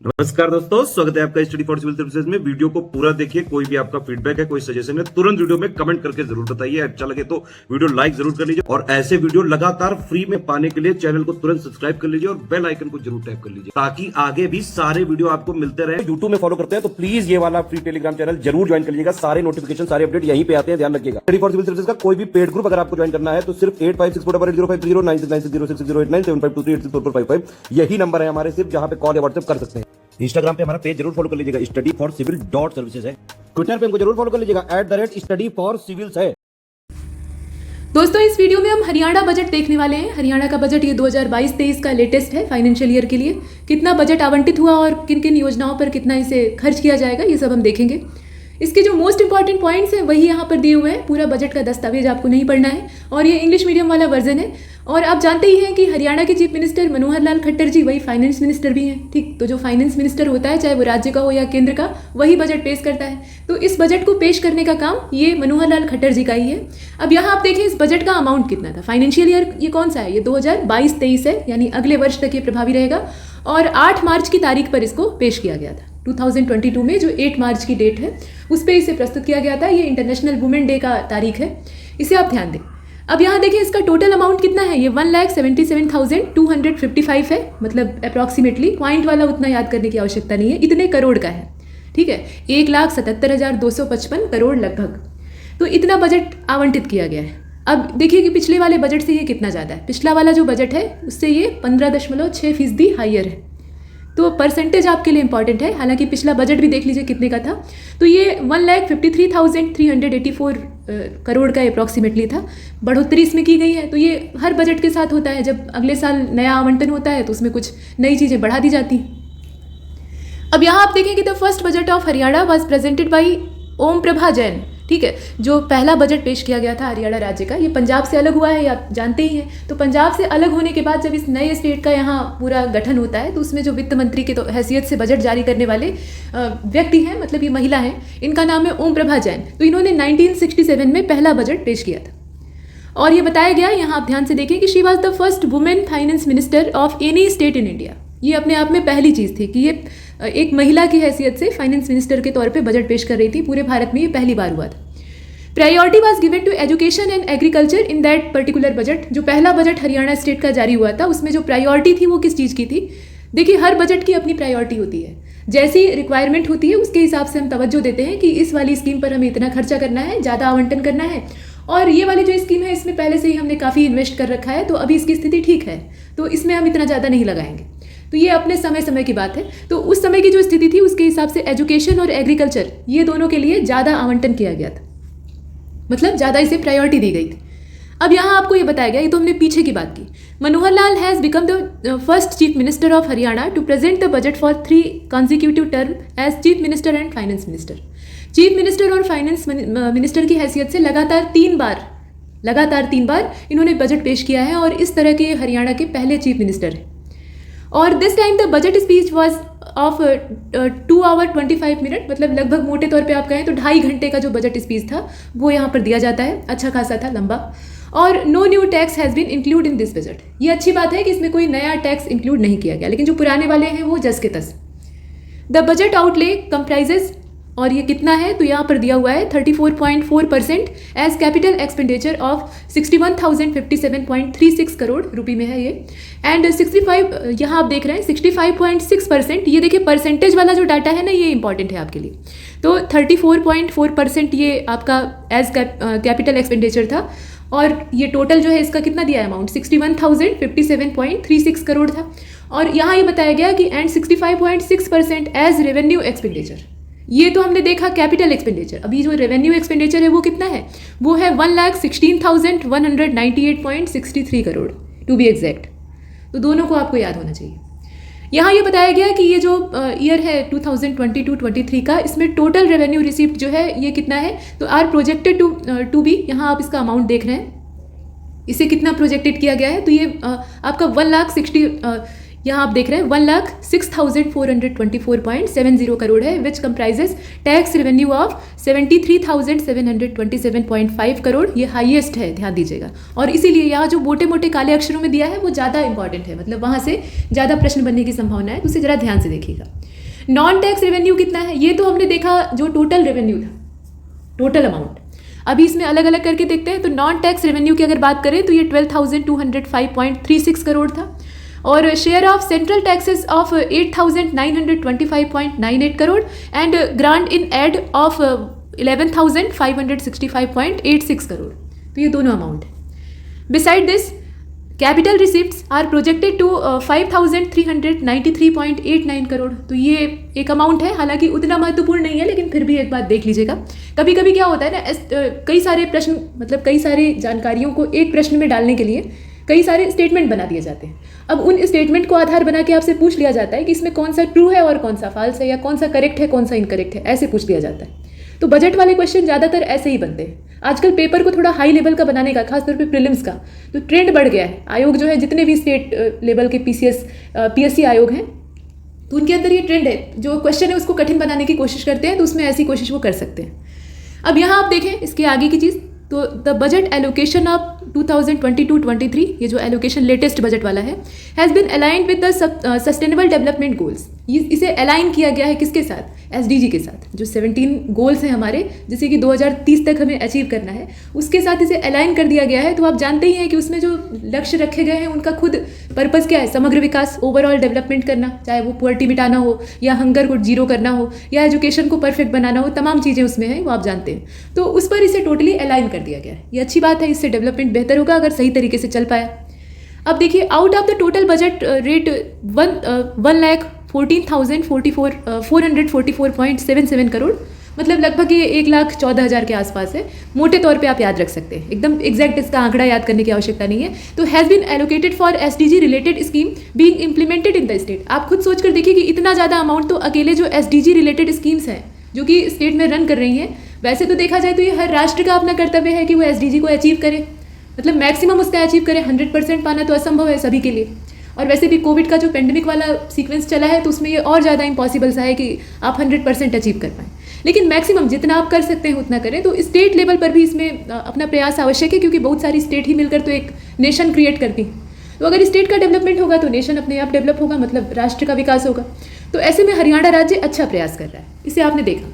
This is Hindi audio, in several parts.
नमस्कार दोस्तों, स्वागत है आपका स्टडी फॉर सिविल सर्विसेज में। वीडियो को पूरा देखिए। कोई भी आपका फीडबैक है, कोई सजेशन है, तुरंत वीडियो में कमेंट करके जरूर बताइए। अच्छा लगे तो वीडियो लाइक जरूर कर लीजिए और ऐसे वीडियो लगातार फ्री में पाने के लिए चैनल को तुरंत सब्सक्राइब कर लीजिए और बेल आइकन को जरूर टैप कर लीजिए ताकि आगे भी सारे वीडियो आपको मिलते रहे। यूट्यूब में फॉलो करते हैं तो प्लीज ये वाला फ्री टेलीग्राम चैनल जरूर ज्वाइन कर लीजिएगा। सारे नोटिफिकेशन, सारे अपडेट यहीं पे आते हैं, ध्यान रखिएगा। स्टडी फॉर सिविल सर्विसेज का कोई भी पेड ग्रुप अगर आपको ज्वाइन करना है तो सिर्फ 856480560660897523864455 यही नंबर है हमारे, सिर्फ जहां पे कॉल या व्हाट्सएप कर सकते हैं। इंस्टाग्राम पे हमारा पेज जरूर फॉलो कर लीजिएगा, studyforcivil.services है। ट्विटर पे हमको जरूर फॉलो कर लीजिएगा, @studyforcivils है। दोस्तों, इस वीडियो में हम हरियाणा बजट देखने वाले हैं। हरियाणा का बजट ये 2022-23 का लेटेस्ट है फाइनेंशियल ईयर के लिए। कितना बजट आवंटित हुआ और किन किन योजनाओं पर कितना इसे खर्च किया जाएगा, ये सब हम देखेंगे। इसके जो मोस्ट इंपॉर्टेंट पॉइंट्स हैं वही यहाँ पर दिए हुए हैं। पूरा बजट का दस्तावेज आपको नहीं पढ़ना है और ये इंग्लिश मीडियम वाला वर्जन है। और आप जानते ही हैं कि हरियाणा के चीफ मिनिस्टर मनोहर लाल खट्टर जी वही फाइनेंस मिनिस्टर भी हैं। ठीक, तो जो फाइनेंस मिनिस्टर होता है, चाहे वो राज्य का हो या केंद्र का, वही बजट पेश करता है। तो इस बजट को पेश करने का काम ये मनोहर लाल खट्टर जी का ही है। अब यहाँ आप देखें इस बजट का अमाउंट कितना था। फाइनेंशियल ईयर ये कौन सा है? ये 2022-23 है, यानी अगले वर्ष तक ये प्रभावी रहेगा। और 8 मार्च की तारीख पर इसको पेश किया गया था। 2022 में जो 8 मार्च की डेट है उस पर इसे प्रस्तुत किया गया था। ये इंटरनेशनल वुमेन डे का तारीख है, इसे आप ध्यान दें। अब यहाँ देखिए इसका टोटल अमाउंट कितना है। ये 1,77,255 है, मतलब अप्रॉक्सीमेटली। पॉइंट वाला उतना याद करने की आवश्यकता नहीं है, इतने करोड़ का है। ठीक है, 1,77,255 करोड़ लगभग। तो इतना बजट आवंटित किया गया है। अब देखिए कि पिछले वाले बजट से ये कितना ज़्यादा है। पिछला वाला जो बजट है उससे ये 15.6% हाइयर है। तो परसेंटेज आपके लिए इंपॉर्टेंट है। हालांकि पिछला बजट भी देख लीजिए कितने का था। तो ये 1,53,384 करोड़ का अप्रॉक्सीमेटली था। बढ़ोतरी इसमें की गई है। तो ये हर बजट के साथ होता है, जब अगले साल नया आवंटन होता है तो उसमें कुछ नई चीज़ें बढ़ा दी जाती हैं। अब यहाँ आप देखें कि the first budget of Haryana was presented by Om Prabha Jain. ठीक है, जो पहला बजट पेश किया गया था हरियाणा राज्य का, ये पंजाब से अलग हुआ है, आप जानते ही हैं। तो पंजाब से अलग होने के बाद जब इस नए स्टेट का यहाँ पूरा गठन होता है तो उसमें जो वित्त मंत्री के तो हैसियत से बजट जारी करने वाले व्यक्ति हैं, मतलब ये महिला हैं, इनका नाम है ओम प्रभा जैन। तो इन्होंने 1967 में पहला बजट पेश किया था। और ये बताया गया, यहाँ आप ध्यान से देखें, कि she was the first women finance minister of any state in India. ये अपने आप में पहली चीज़ थी कि ये एक महिला की हैसियत से फाइनेंस मिनिस्टर के तौर पे बजट पेश कर रही थी। पूरे भारत में ये पहली बार हुआ था। Priority was given to education and agriculture in that particular budget. जो पहला बजट हरियाणा स्टेट का जारी हुआ था उसमें जो प्रायोरिटी थी वो किस चीज़ की थी? देखिए, हर बजट की अपनी प्रायोरिटी होती है। जैसी रिक्वायरमेंट होती है उसके हिसाब से हम तवज्जो देते हैं कि इस वाली स्कीम पर हमें इतना खर्चा करना है, ज़्यादा आवंटन करना है। और ये वाली जो स्कीम है इसमें पहले से ही हमने काफ़ी इन्वेस्ट कर रखा है, तो अभी इसकी स्थिति ठीक है, तो इसमें हम इतना ज़्यादा नहीं लगाएंगे। तो ये अपने समय समय की बात है। तो उस समय की जो स्थिति थी उसके हिसाब से एजुकेशन और एग्रीकल्चर, ये दोनों के लिए ज़्यादा आवंटन किया गया था, मतलब ज़्यादा इसे प्रायोरिटी दी गई थी। अब यहाँ आपको ये बताया गया, ये तो हमने पीछे की बात की। Manohar Lal has become the first chief minister of Haryana to present the budget for 3 consecutive term as chief minister and finance minister. Chief minister और फाइनेंस मिनिस्टर की हैसियत से लगातार तीन बार इन्होंने बजट पेश किया है और इस तरह के हरियाणा के पहले चीफ मिनिस्टर हैं। और this time the budget speech was of 2 hours 25 minutes, मतलब लगभग मोटे तौर पे आप कहें तो 2.5 घंटे का जो बजट स्पीच था वो यहाँ पर दिया जाता है। अच्छा खासा था, लंबा। और no new tax has been include in this budget. ये अच्छी बात है कि इसमें कोई नया टैक्स इंक्लूड नहीं किया गया, लेकिन जो पुराने वाले हैं वो जस के तस। द बजट आउटले कंप्राइजेज, और ये कितना है तो यहाँ पर दिया हुआ है 34.4% as capital expenditure of 61,057.36 crore रुपये में है ये। एंड 65, यहाँ आप देख रहे हैं 65.6%। ये देखिए परसेंटेज वाला जो डाटा है ना, ये इंपॉर्टेंट है आपके लिए। तो 34.4% ये आपका एज कैपिटल एक्सपेंडिचर था। और ये टोटल जो है इसका कितना दिया है अमाउंट, 61,057.36 करोड़ था। और यहाँ ये बताया गया कि एंड 65.6% एज रेवेन्यू एक्सपेंडिचर। ये तो हमने देखा कैपिटल एक्सपेंडिचर। अभी जो रेवेन्यू एक्सपेंडिचर है वो कितना है? वो है 1,16,198.63 करोड़ टू बी एग्जैक्ट। तो दोनों को आपको याद होना चाहिए। यहाँ ये बताया गया कि ये जो ईयर है 2022-23 का, इसमें टोटल रेवेन्यू रिसीप्ट जो है ये कितना है, तो आर प्रोजेक्टेड टू बी, यहाँ आप इसका अमाउंट देख रहे हैं, इसे कितना प्रोजेक्टेड किया गया है। तो ये आपका 1,60,000, यहाँ आप देख रहे हैं 1,06,424.70 करोड़ है, विच comprises tax revenue of 73,727.5 crore. ये हाईएस्ट है, ध्यान दीजिएगा। और इसीलिए यहाँ जो मोटे मोटे काले अक्षरों में दिया है वो ज़्यादा इंपॉर्टेंट है, मतलब वहाँ से ज़्यादा प्रश्न बनने की संभावना है, तो उसे ज़रा ध्यान से देखिएगा। नॉन टैक्स रेवेन्यू कितना है, ये तो हमने देखा जो टोटल रेवेन्यू था, टोटल अमाउंट। अभी इसमें अलग अलग करके देखते हैं। तो नॉन टैक्स रेवेन्यू की अगर बात करें तो ये 12,205.36 करोड़ था, और share of central taxes of 8,925.98 crore and grant in aid of 11,565.86 crore. तो ये दोनों अमाउंट है। Beside this capital receipts are projected to 5,393.89 crore. तो ये एक अमाउंट है, हालांकि उतना महत्वपूर्ण नहीं है, लेकिन फिर भी एक बात देख लीजिएगा। कभी कभी क्या होता है ना, कई सारे प्रश्न, मतलब कई सारी जानकारियों को एक प्रश्न में डालने के लिए कई सारे स्टेटमेंट बना दिए जाते हैं। अब उन स्टेटमेंट को आधार बना के आपसे पूछ लिया जाता है कि इसमें कौन सा ट्रू है और कौन सा फॉल्स है, या कौन सा करेक्ट है कौन सा इनकरेक्ट है, ऐसे पूछ लिया जाता है। तो बजट वाले क्वेश्चन ज़्यादातर ऐसे ही बनते हैं। आजकल पेपर को थोड़ा हाई लेवल का बनाने का, खासतौर पे प्रीलिम्स का, तो ट्रेंड बढ़ गया है। आयोग जो है, जितने भी स्टेट लेवल के PSC आयोग हैं, तो उनके अंदर ये ट्रेंड है, जो क्वेश्चन है उसको कठिन बनाने की कोशिश करते हैं, तो उसमें ऐसी कोशिश वो कर सकते हैं। अब यहाँ आप देखें इसके आगे की चीज़, तो द बजट एलोकेशन ऑफ 2022-23, ये जो एलोकेशन लेटेस्ट बजट वाला है, has been aligned with the sustainable development goals. इसे अलाइन किया गया है किसके साथ? SDG के साथ। जो 17 गोल्स हैं हमारे, जिसे कि 2030 तक हमें अचीव करना है, उसके साथ इसे अलाइन कर दिया गया है। तो आप जानते ही हैं कि उसमें जो लक्ष्य रखे गए हैं उनका खुद पर्पज़ क्या है? समग्र विकास, ओवरऑल डेवलपमेंट करना, चाहे वो पुअर्टी मिटाना हो, या हंगर को जीरो करना हो, या एजुकेशन को परफेक्ट बनाना हो, तमाम चीज़ें उसमें हैं, वो आप जानते हैं। तो उस पर इसे टोटली अलाइन कर दिया गया है। ये अच्छी बात है, इससे डेवलपमेंट बेहतर होगा अगर सही तरीके से चल पाया। अब देखिए, out of the total budget rate 1,14,444.77 crore, मतलब लगभग ये 1,14,000 के आसपास है। मोटे तौर पे आप याद रख सकते हैं, एकदम एग्जैक्ट इसका आंकड़ा याद करने की आवश्यकता नहीं है। तो has been allocated for SDG related scheme being implemented in the state. आप खुद सोच कर देखिए कि इतना ज़्यादा अमाउंट तो अकेले जो SDG रिलेटेड स्कीम्स हैं जो कि स्टेट में रन कर रही हैं, वैसे तो देखा जाए तो ये हर राष्ट्र का अपना कर्तव्य है कि वो SDG को अचीव करे, मतलब मैक्सिमम उसका अचीव करे। 100% पाना तो असंभव है सभी के लिए, और वैसे भी कोविड का जो पेंडेमिक वाला सीक्वेंस चला है, तो उसमें ये और ज़्यादा इम्पॉसिबल सा है कि आप 100% अचीव कर पाएँ। लेकिन मैक्सिमम जितना आप कर सकते हैं उतना करें। तो स्टेट लेवल पर भी इसमें अपना प्रयास आवश्यक है, क्योंकि बहुत सारी स्टेट ही मिलकर तो एक नेशन क्रिएट करती हैं। तो अगर स्टेट का डेवलपमेंट होगा तो नेशन अपने आप डेवलप होगा, मतलब राष्ट्र का विकास होगा। तो ऐसे में हरियाणा राज्य अच्छा प्रयास कर रहा है, इसे आपने देखा।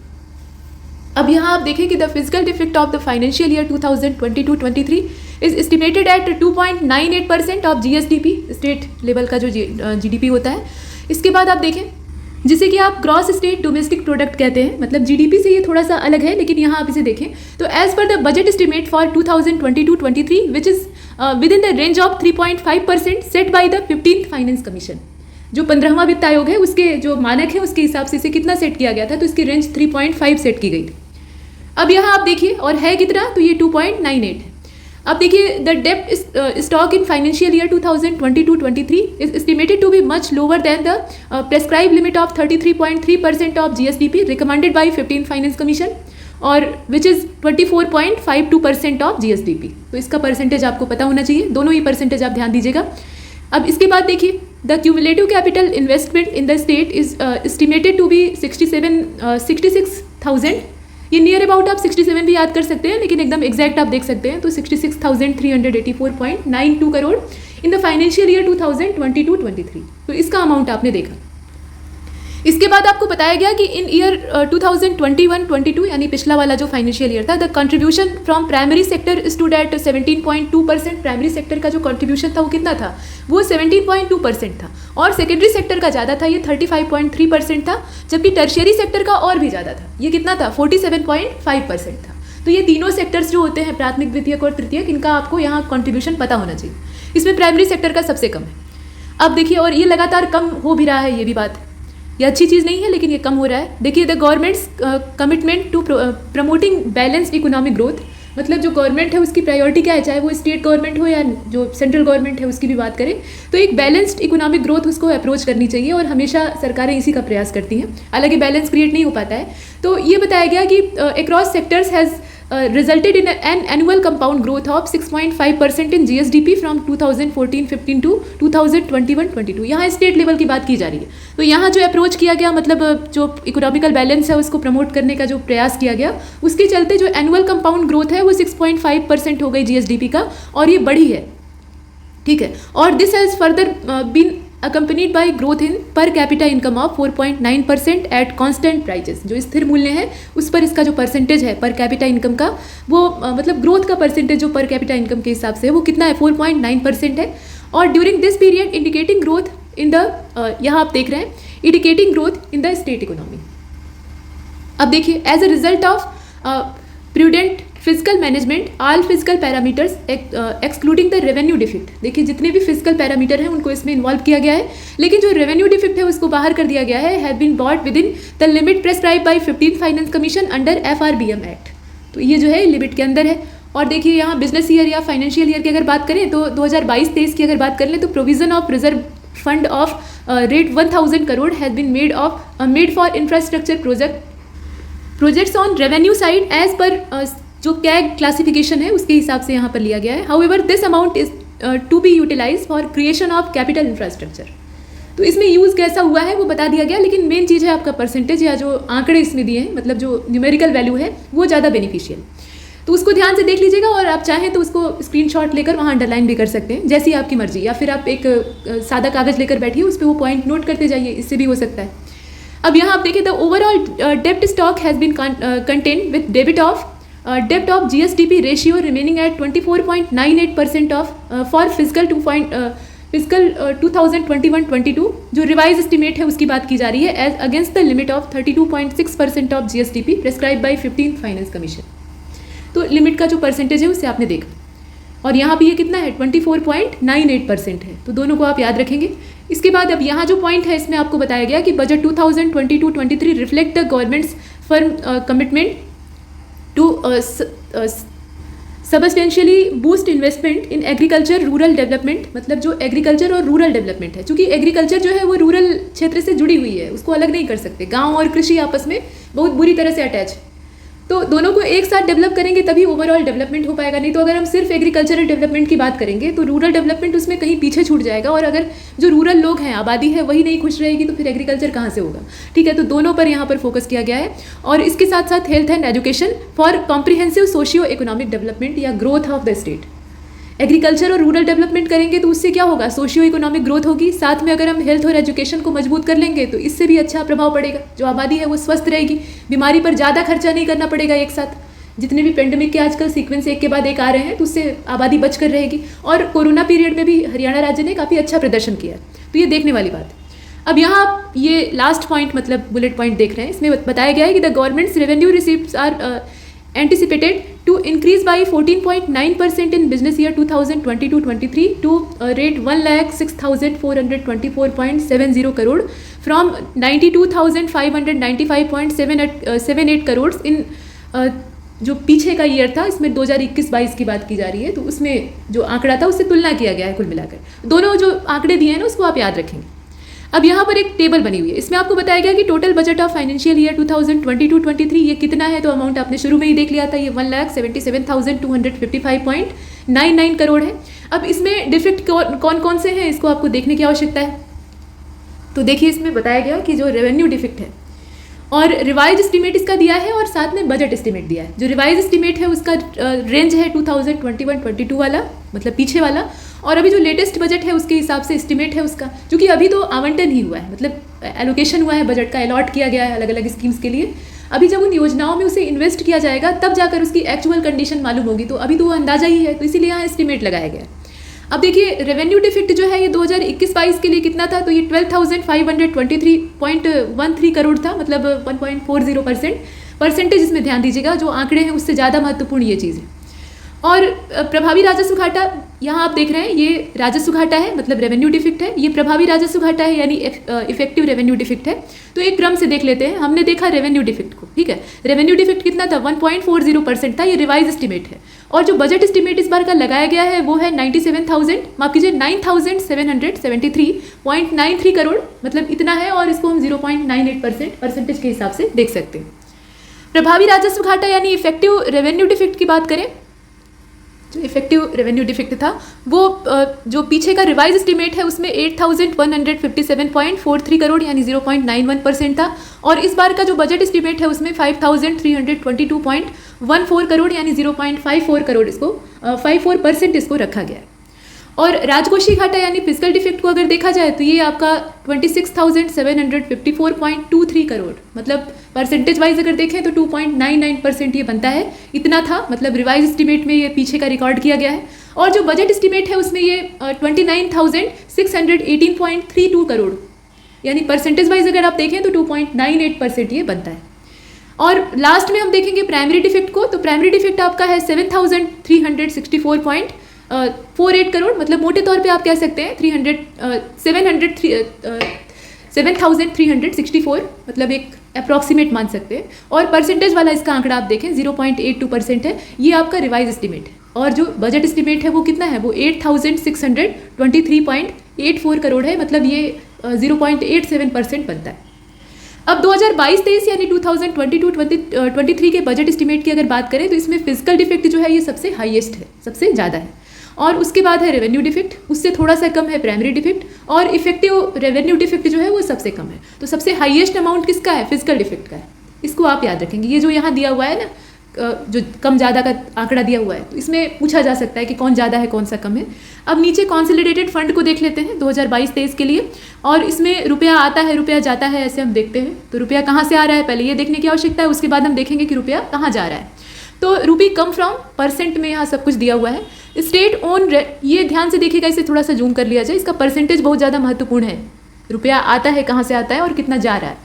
अब यहाँ आप देखें कि the physical defect of the financial year 2022-23 is estimated at 2.98% of GSDP, state level का जो GDP होता है। इसके बाद आप देखें, जिसे कि आप ग्रॉस स्टेट डोमेस्टिक प्रोडक्ट कहते हैं, मतलब GDP से ये थोड़ा सा अलग है, लेकिन यहाँ आप इसे देखें तो as per the budget estimate for 2022-23 which is within the range of 3.5% set by the 15th finance commission. जो 15वां वित्त आयोग है, उसके जो मानक है उसके हिसाब से इसे कितना सेट किया गया था, तो इसकी रेंज 3.5 सेट की गई थी। अब यहाँ आप देखिए, और है कितना, तो ये 2.98 है। अब देखिए, द डेब्ट stock in financial year 2022-23 is estimated to be much lower than the prescribe limit of 33.3% of GSDP recommended by 15th finance commission, और विच इज़ 24.52% ऑफ GSDP। तो इसका परसेंटेज आपको पता होना चाहिए, दोनों ही परसेंटेज आप ध्यान दीजिएगा। अब इसके बाद देखिए, the cumulative capital investment in the state is estimated to be 66,000। ये नियर अबाउट आप 67 भी याद कर सकते हैं, लेकिन एकदम एग्जैक्ट आप देख सकते हैं। तो 66,384.92 crore in the financial year 2022-23। तो इसका अमाउंट आपने देखा। इसके बाद आपको बताया गया कि इन ईयर 2021-22, यानी पिछला वाला जो फाइनेंशियल ईयर था, the contribution from primary sector stood at 17.2%। Primary sector का जो कंट्रीब्यूशन था वो कितना था, वो 17.2% था, और सेकेंडरी सेक्टर का ज़्यादा था, ये 35.3% था, जबकि टर्शियरी सेक्टर का और भी ज़्यादा था, ये कितना था, 47.5% था। तो ये तीनों सेक्टर्स जो होते हैं, प्राथमिक, द्वितीयक और तृतीयक, इनका आपको यहाँ कंट्रीब्यूशन पता होना चाहिए। इसमें प्राइमरी सेक्टर का सबसे कम है। अब देखिए, और ये लगातार कम हो भी रहा है, ये भी बात है, ये अच्छी चीज़ नहीं है, लेकिन ये कम हो रहा है। देखिए, the government's commitment to promoting balanced economic growth, मतलब जो गवर्नमेंट है उसकी प्रायोरिटी क्या है, चाहे वो स्टेट गवर्नमेंट हो या जो सेंट्रल गवर्नमेंट है उसकी भी बात करें, तो एक बैलेंस्ड इकोनॉमिक ग्रोथ उसको अप्रोच करनी चाहिए, और हमेशा सरकारें इसी का प्रयास करती हैं। हालांकि बैलेंस क्रिएट नहीं हो पाता है। तो ये बताया गया कि across sectors has resulted in an annual compound growth of 6.5% in GSDP from 2014-15 to 2021-22। यहाँ स्टेट लेवल की बात की जा रही है। तो यहाँ जो अप्रोच किया गया, मतलब जो इकोनॉमिकल बैलेंस है उसको प्रमोट करने का जो प्रयास किया गया, उसके चलते जो एनुअल कंपाउंड ग्रोथ है वो 6.5% हो गई GSDP का, और ये बढ़ी है, ठीक है। और this has further been accompanied by growth in per capita income of 4.9% at constant prices। जो स्थिर मूल्य है उस पर इसका जो परसेंटेज है पर कैपिटा इनकम का, वो मतलब ग्रोथ का परसेंटेज जो पर कैपिटा इनकम के हिसाब से वो कितना है, 4.9% है। और during this period indicating growth in the, यहाँ आप देख रहे हैं, indicating growth in the state economy. अब देखिए, as a result of prudent physical management all physical parameters excluding the revenue deficit. देखिए, जितने भी फिजिकल पैरामीटर हैं उनको इसमें इन्वॉल्व किया गया है, लेकिन जो रेवेन्यू डिफिक्ट है उसको बाहर कर दिया गया है। Have been bought within the limit prescribe by 15th finance commission under FRBM act. तो ये जो है लिमिट के अंदर है। और देखिए, यहाँ बिजनेस ईयर या फाइनेंशियल ईयर की अगर बात करें तो 2022-23 की अगर बात कर लें तो provision of reserve fund of rate 1000 crore has been made for infrastructure projects on revenue side as per जो कैग क्लासिफिकेशन है उसके हिसाब से यहाँ पर लिया गया है। However this amount is to be utilize for creation of capital infrastructure. तो इसमें यूज़ कैसा हुआ है वो बता दिया गया, लेकिन मेन चीज़ है आपका परसेंटेज या जो आंकड़े इसमें दिए हैं, मतलब जो न्यूमेरिकल वैल्यू है वो ज़्यादा बेनिफिशियल। तो उसको ध्यान से देख लीजिएगा, और आप चाहें तो उसको स्क्रीनशॉट लेकर वहाँ अंडरलाइन भी कर सकते हैं, जैसी आपकी मर्जी, या फिर आप एक सादा कागज़ लेकर बैठिए, उस पर वो पॉइंट नोट करते जाइए, इससे भी हो सकता है। अब यहाँ आप देखिए, the overall dept stock has been contained with dept of GSDP ratio remaining eight 24.98% of for physical 2021-22 जो रिवाइज एस्टिमेट है उसकी बात की जा रही है, as against the limit of 32.6% of GSDP prescribe by 15th finance commission. तो लिमिट का जो परसेंटेज है उससे आपने देखा, और यहाँ पे ये कितना है, 24.98% है। तो दोनों को आप याद रखेंगे। इसके बाद अब यहाँ जो पॉइंट है इसमें आपको बताया गया कि budget 2022-23 reflect the government's firm commitment to substantially boost investment in agriculture rural development. मतलब जो एग्रीकल्चर और रूरल डेवलपमेंट है, क्योंकि एग्रीकल्चर जो है वो रूरल क्षेत्र से जुड़ी हुई है, उसको अलग नहीं कर सकते। गांव और कृषि आपस में बहुत बुरी तरह से अटैच, तो दोनों को एक साथ डेवलप करेंगे तभी ओवरऑल डेवलपमेंट हो पाएगा। नहीं तो अगर हम सिर्फ एग्रीकल्चरल डेवलपमेंट की बात करेंगे तो रूरल डेवलपमेंट उसमें कहीं पीछे छूट जाएगा, और अगर जो रूरल लोग हैं, आबादी है, वही नहीं खुश रहेगी तो फिर एग्रीकल्चर कहाँ से होगा। ठीक है, तो दोनों पर यहाँ पर फोकस किया गया है। और इसके साथ साथ health and education for comprehensive socio economic development या growth of the state. Agriculture और रूरल डेवलपमेंट करेंगे तो उससे क्या होगा, सोशियो इकोनॉमिक ग्रोथ होगी। साथ में अगर हम हेल्थ और एजुकेशन को मजबूत कर लेंगे तो इससे भी अच्छा प्रभाव पड़ेगा, जो आबादी है वो स्वस्थ रहेगी, बीमारी पर ज़्यादा खर्चा नहीं करना पड़ेगा एक साथ। जितने भी पेंडेमिक के आजकल सीक्वेंस एक के बाद एक आ रहे हैं तो उससे आबादी बचकर रहेगी। और कोरोना पीरियड में भी हरियाणा राज्य ने काफ़ी अच्छा प्रदर्शन किया, तो ये देखने वाली बात है। अब यहाँ आप ये लास्ट पॉइंट मतलब बुलेट पॉइंट देख रहे हैं, इसमें बताया गया है कि the government's revenue receipts are anticipated to increase by 14.9% in business year 2022-23 to rate 1,06,424.70 crore from 92,595.78 crores in जो पीछे का ईयर था, इसमें 2021-22 की बात की जा रही है, तो उसमें जो आंकड़ा था उससे तुलना किया गया है कुल मिलाकर। दोनों जो आंकड़े दिए हैं ना उसको आप याद रखेंगे। अब यहाँ पर एक टेबल बनी हुई है, इसमें आपको बताया गया कि total budget of financial year 2022-23 ये कितना है। तो अमाउंट आपने शुरू में ही देख लिया था, ये 1,77,255.99 करोड़ है। अब इसमें डिफिक्ट कौन कौन से हैं इसको आपको देखने की आवश्यकता है। तो देखिए, इसमें बताया गया कि जो रेवेन्यू डिफिक्ट है और रिवाइज एस्टिमेट इसका दिया है, और साथ में बजट एस्टिमेट दिया है। जो रिवाइज एस्टिमेट है उसका रेंज है 2021-22 वाला, मतलब पीछे वाला, और अभी जो लेटेस्ट बजट है उसके हिसाब से एस्टिमेट है उसका, क्योंकि अभी तो आवंटन ही हुआ है, मतलब एलोकेशन हुआ है, बजट का अलॉट किया गया है अलग अलग स्कीम्स के लिए। अभी जब उन योजनाओं में उसे इन्वेस्ट किया जाएगा तब जाकर उसकी एक्चुअल कंडीशन मालूम होगी, तो अभी तो वो अंदाजा ही है, तो इसीलिए यहाँ एस्टिमेट लगाया गया है। अब देखिए, रेवेन्यू डिफिक्ट जो है ये 2021-22 के लिए कितना था, तो ये 12,523.13 करोड़ था, मतलब 1.40%। परसेंटेज इसमें ध्यान दीजिएगा, जो आंकड़े हैं उससे ज़्यादा महत्वपूर्ण ये चीज़ है। और प्रभावी राजस्व घाटा यहाँ आप देख रहे हैं, ये राजस्व घाटा है, मतलब रेवेन्यू डिफिक्ट है, ये प्रभावी राजस्व घाटा है, यानी इफेक्टिव रेवेन्यू डिफिक्ट है। तो एक क्रम से देख लेते हैं। हमने देखा रेवेन्यू डिफिक्ट को, ठीक है, रेवेन्यू डिफिक्ट कितना था, 1.40% था, ये रिवाइज एस्टिमेट है। और जो बजट एस्टिमेट इस बार का लगाया गया है वो है 9,773.93 करोड़, मतलब इतना है, और इसको हम 0.98% परसेंटेज के हिसाब से देख सकते हैं। प्रभावी राजस्व घाटा यानी इफेक्टिव रेवेन्यू डिफिक्ट की बात करें, जो इफेक्टिव रेवेन्यू डिफिक्ट था वो जो पीछे का रिवाइज एस्टिमेट है उसमें 8,157.43 करोड़ यानी 0.91% था, और इस बार का जो बजट एस्टिमेट है उसमें 5,322.14 करोड़ यानी 0.54 करोड़, इसको 54% इसको रखा गया है। और राजकोषीय घाटा यानी फिजिकल डिफेक्ट को अगर देखा जाए तो ये आपका 26,754.23 करोड़, मतलब परसेंटेज वाइज अगर देखें तो 2.99% ये बनता है। इतना था, मतलब रिवाइज एस्टिमेट में ये पीछे का रिकॉर्ड किया गया है। और जो बजट एस्टिमेट है उसमें ये 29,618.32 करोड़, यानी परसेंटेज वाइज अगर आप देखें तो 2.98% ये बनता है। और लास्ट में हम देखेंगे प्राइमरी डिफेक्ट को, तो प्राइमरी डिफेक्ट आपका है 7,364.48 करोड़, मतलब मोटे तौर पे आप कह सकते हैं 7,364, मतलब एक अप्रॉक्सीमेट मान सकते हैं। और परसेंटेज वाला इसका आंकड़ा आप देखें 0.82% है, ये आपका रिवाइज एस्टिमेट है। और जो बजट एस्टिमेट है वो कितना है, वो 8,623.84 करोड़ है, मतलब ये 0.87% बनता है। अब 2022-23 यानी 2022-23 के बजट एस्टिमेट की अगर बात करें तो इसमें फिजिकल डिफेक्ट जो है ये सबसे हाईएस्ट है, सबसे ज़्यादा है। और उसके बाद है रेवेन्यू डिफेक्ट, उससे थोड़ा सा कम है प्राइमरी डिफेक्ट, और इफेक्टिव रेवेन्यू डिफेक्ट जो है वो सबसे कम है। तो सबसे हाईएस्ट अमाउंट किसका है, फिजिकल डिफेक्ट का है। इसको आप याद रखेंगे। ये जो यहाँ दिया हुआ है ना, जो कम ज़्यादा का आंकड़ा दिया हुआ है, तो इसमें पूछा जा सकता है कि कौन ज़्यादा है कौन सा कम है। अब नीचे कॉन्सोलिडेटेड फंड को देख लेते हैं 2022-23 के लिए, और इसमें रुपया आता है रुपया जाता है, ऐसे हम देखते हैं। तो रुपया कहाँ से आ रहा है पहले ये देखने की आवश्यकता है, उसके बाद हम देखेंगे कि रुपया कहाँ जा रहा है। तो रूपी कम फ्रॉम परसेंट में यहाँ सब कुछ दिया हुआ है। स्टेट ओन, ये ध्यान से देखिएगा, इसे थोड़ा सा जूम कर लिया जाए, इसका परसेंटेज बहुत ज़्यादा महत्वपूर्ण है। रुपया आता है कहाँ से आता है और कितना जा रहा है।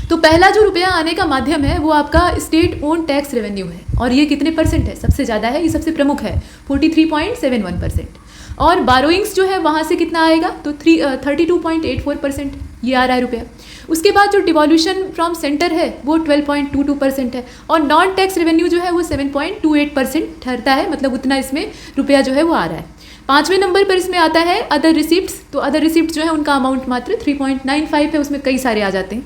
तो पहला जो रुपया आने का माध्यम है वो आपका स्टेट ओन टैक्स रेवेन्यू है, और ये कितने परसेंट है, सबसे ज़्यादा है, ये सबसे प्रमुख है 43.71%। और बारोइंग्स जो है वहाँ से कितना आएगा, तो 32.84% ये आ रहा है रुपया। उसके बाद जो डिवॉल्यूशन फ्रॉम सेंटर है वो 12.22% है, और नॉन टैक्स रेवेन्यू जो है वो 7.28% ठहरता है, मतलब उतना इसमें रुपया जो है वो आ रहा है। 5वें नंबर पर इसमें आता है अदर रिसिप्ट्स। तो अदर रिसिप्ट जो है उनका अमाउंट मात्र 3.95 है, उसमें कई सारे आ जाते हैं।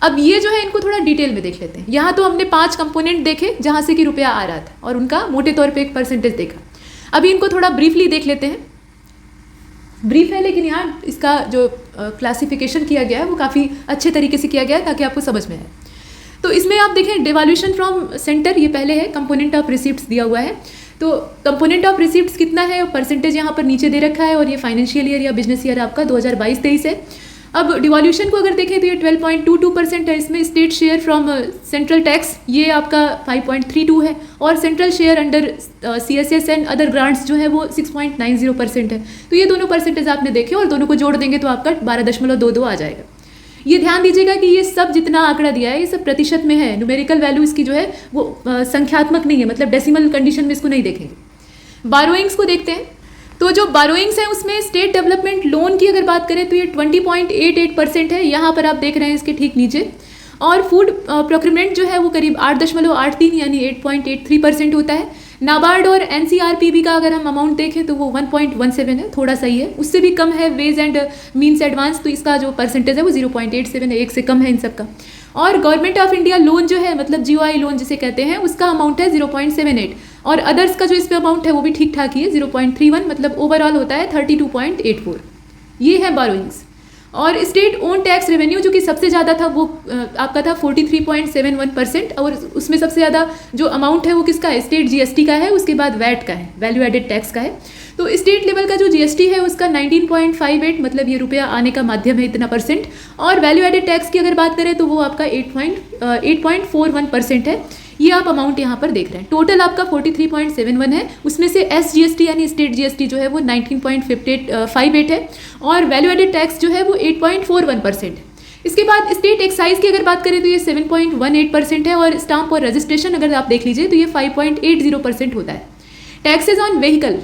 अब ये जो है इनको थोड़ा डिटेल में देख लेते हैं। यहाँ तो हमने 5 कंपोनेंट देखे जहाँ से कि रुपया आ रहा था, और उनका मोटे तौर पे एक परसेंटेज देखा। अभी इनको थोड़ा ब्रीफली देख लेते हैं। ब्रीफ है, लेकिन यहाँ इसका जो क्लासिफिकेशन किया गया है वो काफ़ी अच्छे तरीके से किया गया है ताकि आपको समझ में आए। तो इसमें आप देखें डिवॉल्यूशन फ्रॉम सेंटर ये पहले है, कंपोनेंट ऑफ रिसिप्ट्स दिया हुआ है। तो कंपोनेंट ऑफ रिसिप्ट्स कितना है, परसेंटेज यहाँ पर नीचे दे रखा है, और ये फाइनेंशियल ईयर या बिजनेस ईयर आपका 2022-23 है। अब डिवॉल्यूशन को अगर देखें तो ये 12.22% है। इसमें state share from central tax ये आपका 5.32 है, और central share under CSS and other grants जो है वो 6.90% है। तो ये दोनों परसेंटेज आपने देखे, और दोनों को जोड़ देंगे तो आपका 12.22 आ जाएगा। ये ध्यान दीजिएगा कि ये सब जितना आंकड़ा दिया है ये सब प्रतिशत में है, न्यूमेरिकल वैल्यू इसकी जो है वो संख्यात्मक नहीं है, मतलब डेसिमल कंडीशन में इसको नहीं देखेंगे। बारोइंग्स को देखते हैं। तो जो बारोइंग्स है उसमें स्टेट डेवलपमेंट लोन की अगर बात करें तो ये 20.88% है, यहाँ पर आप देख रहे हैं इसके ठीक नीचे। और फूड प्रोक्योरमेंट जो है वो करीब 8.83 यानी 8.83% होता है। नाबार्ड और NCRPB का अगर हम अमाउंट देखें तो वो 1.17 है, थोड़ा सही है, उससे भी कम है वेज एंड मीन्स एडवांस, तो इसका जो परसेंटेज है वो 0.87 है, 1 से कम है इन सब का। और गवर्नमेंट ऑफ इंडिया लोन जो है, मतलब GOI लोन जिसे कहते हैं, उसका अमाउंट है 0.78, और अदर्स का जो इस पर अमाउंट है वो भी ठीक ठाक ही है 0.31, मतलब ओवरऑल होता है 32.84। ये है बारोइंग्स। और स्टेट ओन टैक्स रेवेन्यू जो कि सबसे ज़्यादा था वो आपका था 43.71%, और उसमें सबसे ज़्यादा जो अमाउंट है वो किसका है, स्टेट GST का है, उसके बाद वैट का है, वैल्यू एडेड टैक्स का है। तो स्टेट लेवल का जो GST है उसका 19.58, मतलब ये रुपया आने का माध्यम है इतना परसेंट। और वैल्यू एडेड टैक्स की अगर बात करें तो वो आपका 8.41% है। ये आप अमाउंट यहाँ पर देख रहे हैं। टोटल आपका 43.71 है, उसमें से SGST यानी स्टेट GST जो है वो 19.58 है, और वैल्यू एडेड टैक्स जो है वो 8.41%। इसके बाद स्टेट एक्साइज की अगर बात करें तो ये 7.18% है, और स्टाम्प और रजिस्ट्रेशन अगर आप देख लीजिए तो ये 5.80% होता है। टैक्सेज ऑन व्हीकल,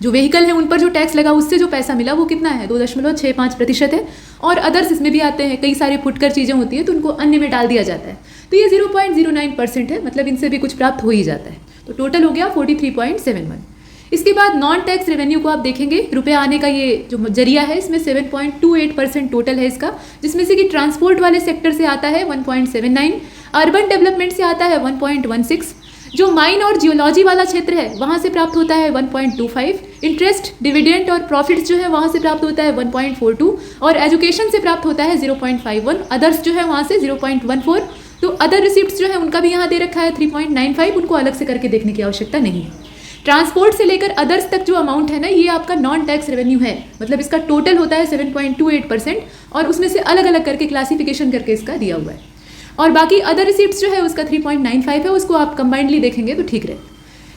जो व्हीकल है उन पर जो टैक्स लगा उससे जो पैसा मिला वो कितना है, 2.65% है। और अदर्स इसमें भी आते हैं, कई सारे फुटकर चीज़ें होती हैं तो उनको अन्य में डाल दिया जाता है, तो ये 0.09% है, मतलब इनसे भी कुछ प्राप्त हो ही जाता है। तो टोटल हो गया 43.71। इसके बाद नॉन टैक्स रेवेन्यू को आप देखेंगे, रुपया आने का ये जो जरिया है इसमें 7.28% टोटल है इसका, जिसमें से कि ट्रांसपोर्ट वाले सेक्टर से आता है 1.79, अर्बन डेवलपमेंट से आता है 1.16, जो माइन और जियोलॉजी वाला क्षेत्र है वहाँ से प्राप्त होता है 1.25, इंटरेस्ट डिविडेंड और प्रॉफिट्स जो है वहाँ से प्राप्त होता है 1.42, और एजुकेशन से प्राप्त होता है 0.51, अदर्स जो है वहाँ से 0.14। तो अदर रिसिप्ट्स जो है उनका भी यहाँ दे रखा है 3.95, उनको अलग से करके देखने की आवश्यकता नहीं है। ट्रांसपोर्ट से लेकर अदर्स तक जो अमाउंट है ना, ये आपका नॉन टैक्स रेवेन्यू है, मतलब इसका टोटल होता है 7.28% और उसमें से अलग अलग करके क्लासिफिकेशन करके इसका दिया हुआ है। और बाकी अदर रिसीट्स जो है उसका 3.95 है, उसको आप कंबाइंडली देखेंगे तो ठीक रहे।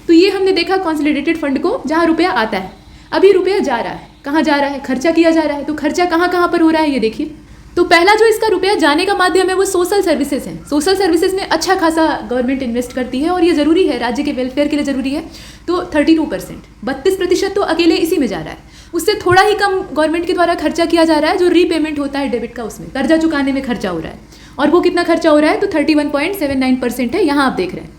तो ये हमने देखा कंसोलिडेटेड फंड को, जहाँ रुपया आता है। अभी रुपया जा रहा है, कहाँ जा रहा है? खर्चा किया जा रहा है। तो खर्चा कहाँ कहाँ पर हो रहा है ये देखिए। तो पहला जो इसका रुपया जाने का माध्यम है वो सोशल सर्विसेज है। सोशल सर्विसेज में अच्छा खासा गवर्नमेंट इन्वेस्ट करती है और ये ज़रूरी है, राज्य के वेलफेयर के लिए ज़रूरी है। तो 32%, 32% तो अकेले इसी में जा रहा है। उससे थोड़ा ही कम गवर्नमेंट के द्वारा खर्चा किया जा रहा है जो रीपेमेंट होता है डेबिट का, उसमें कर्जा चुकाने में खर्चा हो रहा है। और वो कितना खर्चा हो रहा है? तो 31.79% है, यहाँ आप देख रहे हैं।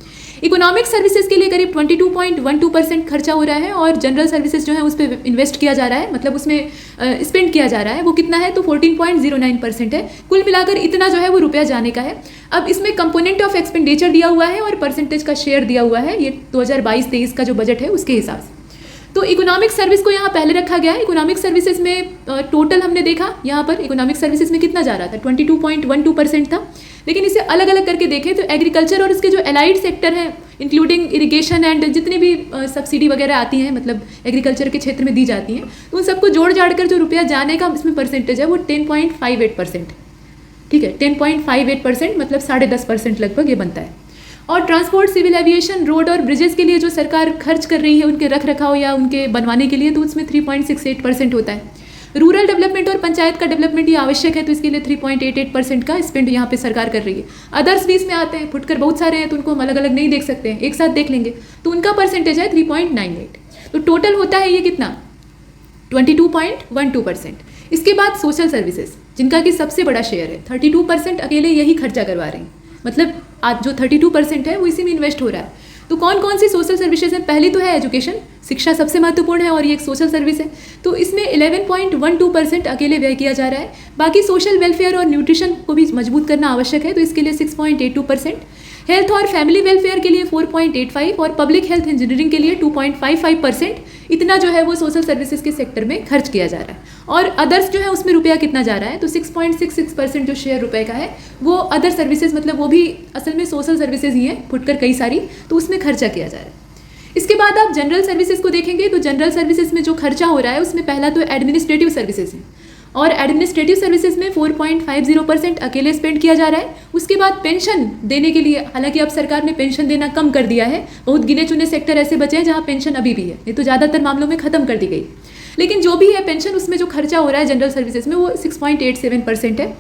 इकोनॉमिक सर्विसेज के लिए करीब 22.12% खर्चा हो रहा है और जनरल सर्विसेज जो है उस पर इन्वेस्ट किया जा रहा है, मतलब उसमें स्पेंड किया जा रहा है, वो कितना है? तो 14.09% है। कुल मिलाकर इतना जो है वो रुपया जाने का है। अब इसमें कंपोनेंट ऑफ एक्सपेंडिचर दिया हुआ है और परसेंटेज का शेयर दिया हुआ है, ये 2022-23 का जो बजट है उसके हिसाब से। तो इकोनॉमिक सर्विस को यहाँ पहले रखा गया है। इकोनॉमिक सर्विसेज में टोटल हमने देखा, यहाँ पर इकोनॉमिक सर्विसेज में कितना जा रहा था? 22.12% था। लेकिन इसे अलग अलग करके देखें तो एग्रीकल्चर और इसके जो एलाइड सेक्टर हैं, इंक्लूडिंग इरिगेशन एंड जितनी भी सब्सिडी वगैरह आती हैं, मतलब एग्रीकल्चर के क्षेत्र में दी जाती हैं, तो उन सबको जोड़ जाड़ कर जो रुपया जाने का इसमें परसेंटेज है वो 10.58%। ठीक है, 10.58% मतलब 10.5% लगभग ये बनता है। और ट्रांसपोर्ट, सिविल एविएशन, रोड और ब्रिजेस के लिए जो सरकार खर्च कर रही है उनके रख रखाव या उनके बनवाने के लिए, तो उसमें 3.68% होता है। रूरल डेवलपमेंट और पंचायत का डेवलपमेंट ये आवश्यक है, तो इसके लिए 3.88% का स्पेंड यहाँ पे सरकार कर रही है। अदर्स भी इसमें आते हैं, फुटकर बहुत सारे हैं, तो उनको हम अलग अलग नहीं देख सकते हैं, एक साथ देख लेंगे। तो उनका परसेंटेज है 3.98। तो टोटल होता है ये कितना? 22.12%। इसके बाद सोशल सर्विसेज, जिनका कि सबसे बड़ा शेयर है, 32% अकेले यही खर्चा करवा रहे हैं, मतलब आज जो 32% है वो इसी में इन्वेस्ट हो रहा है। तो कौन कौन सी सोशल सर्विसेज हैं? पहली तो है एजुकेशन, शिक्षा सबसे महत्वपूर्ण है और ये एक सोशल सर्विस है। तो इसमें 11.12% अकेले व्यय किया जा रहा है। बाकी सोशल वेलफेयर और न्यूट्रिशन को भी मजबूत करना आवश्यक है, तो इसके लिए 6.82%। हेल्थ और फैमिली वेलफेयर के लिए 4.85 और पब्लिक हेल्थ इंजीनियरिंग के लिए 2.55%। इतना जो है वो सोशल सर्विसेज के सेक्टर में खर्च किया जा रहा है। और अदर्स जो है उसमें रुपया कितना जा रहा है? तो 6.66% जो शेयर रुपए का है वो अदर सर्विसेज, मतलब वो भी असल में सोशल सर्विसेज ही है, फुटकर कई सारी, तो उसमें खर्चा किया जा रहा है। इसके बाद आप जनरल सर्विसेज को देखेंगे तो जनरल सर्विसेज में जो खर्चा हो रहा है उसमें पहला तो एडमिनिस्ट्रेटिव सर्विसेज है और एडमिनिस्ट्रेटिव सर्विसेज में 4.50% अकेले स्पेंड किया जा रहा है। उसके बाद पेंशन देने के लिए, हालांकि अब सरकार ने पेंशन देना कम कर दिया है, बहुत गिने चुने सेक्टर ऐसे बचे हैं जहाँ पेंशन अभी भी है, ये तो ज़्यादातर मामलों में ख़त्म कर दी गई। लेकिन जो भी है पेंशन, उसमें जो खर्चा हो रहा है जनरल सर्विसेज में वो 6.87% है।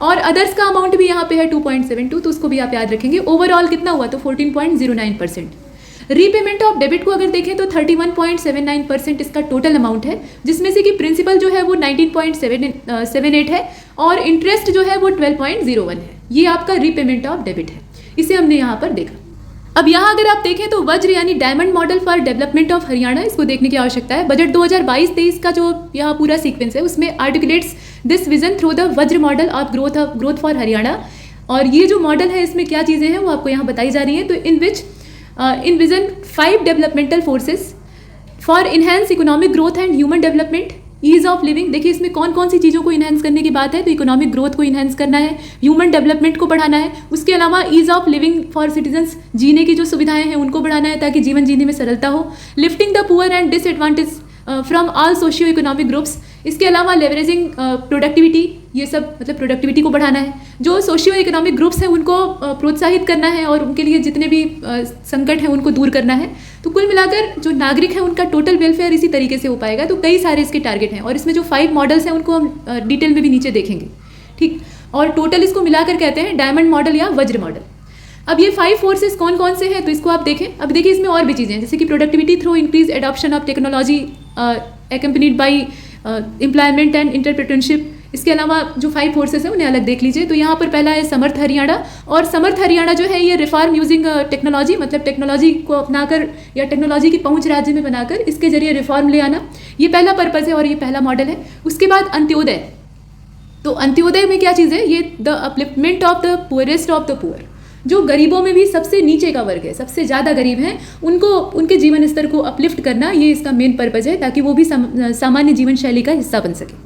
और अदर्स का अमाउंट भी यहाँ पे है 2.72, तो उसको भी आप याद रखेंगे। ओवरऑल कितना हुआ? तो 14.09%। रीपेमेंट ऑफ डेबिट को अगर देखें तो 31.79% इसका टोटल अमाउंट है, जिसमें से कि प्रिंसिपल जो है वो 19.78 है और इंटरेस्ट जो है वो 12.01 है। ये आपका रीपेमेंट ऑफ डेबिट है, इसे हमने यहाँ पर देखा। अब यहाँ अगर आप देखें तो वज्र यानी diamond model for development of Haryana, इसको देखने की आवश्यकता है। बजट 2022-23 का जो यहाँ पूरा सीक्वेंस है उसमें articulates this vision through the Vajra model of growth for Haryana. और ये जो मॉडल है इसमें क्या चीज़ें हैं वो आपको यहाँ बताई जा रही हैं। तो इन विच envision 5 developmental forces for enhance economic growth and human development, ease of living। देखिए इसमें कौन कौन सी चीज़ों को इन्हेंस करने की बात है, तो इकोनॉमिक ग्रोथ को इन्हेंस करना है, ह्यूमन डेवलपमेंट को बढ़ाना है, उसके अलावा ease of living for citizens, जीने की जो सुविधाएं हैं उनको बढ़ाना है ताकि जीवन जीने में सरलता हो, lifting the poor and disadvantage from all socio economic groups. इसके अलावा लेवरेजिंग प्रोडक्टिविटी, ये सब मतलब प्रोडक्टिविटी को बढ़ाना है, जो सोशियो इकोनॉमिक ग्रुप्स हैं उनको प्रोत्साहित करना है और उनके लिए जितने भी संकट हैं उनको दूर करना है। तो कुल मिलाकर जो नागरिक हैं उनका टोटल वेलफेयर इसी तरीके से हो पाएगा। तो कई सारे इसके टारगेट हैं और इसमें जो 5 मॉडल्स हैं उनको हम डिटेल में भी नीचे देखेंगे, ठीक। और टोटल इसको मिलाकर कहते हैं डायमंड मॉडल या वज्र मॉडल। अब ये 5 फोर्सेस कौन कौन से हैं तो इसको आप देखें। अब देखिए इसमें और भी चीज़ें हैं, जैसे कि productivity through increase adoption of technology accompanied by employment and entrepreneurship. इसके अलावा जो 5 फोर्सेस हैं उन्हें अलग देख लीजिए। तो यहाँ पर पहला है समर्थ हरियाणा, और समर्थ हरियाणा जो है ये रिफॉर्म यूजिंग टेक्नोलॉजी, मतलब टेक्नोलॉजी को अपनाकर या टेक्नोलॉजी की पहुँच राज्य में बनाकर इसके जरिए रिफॉर्म ले आना, ये पहला पर्पज़ है और ये पहला मॉडल है। उसके बाद अंत्योदय। तो अंत्योदय में क्या चीज़ है? ये the upliftment of the poorest of the poor, जो गरीबों में भी सबसे नीचे का वर्ग है, सबसे ज़्यादा गरीब हैं, उनको उनके जीवन स्तर को अपलिफ्ट करना, ये इसका मेन पर्पज़ है ताकि वो भी सामान्य जीवन शैली का हिस्सा बन सके।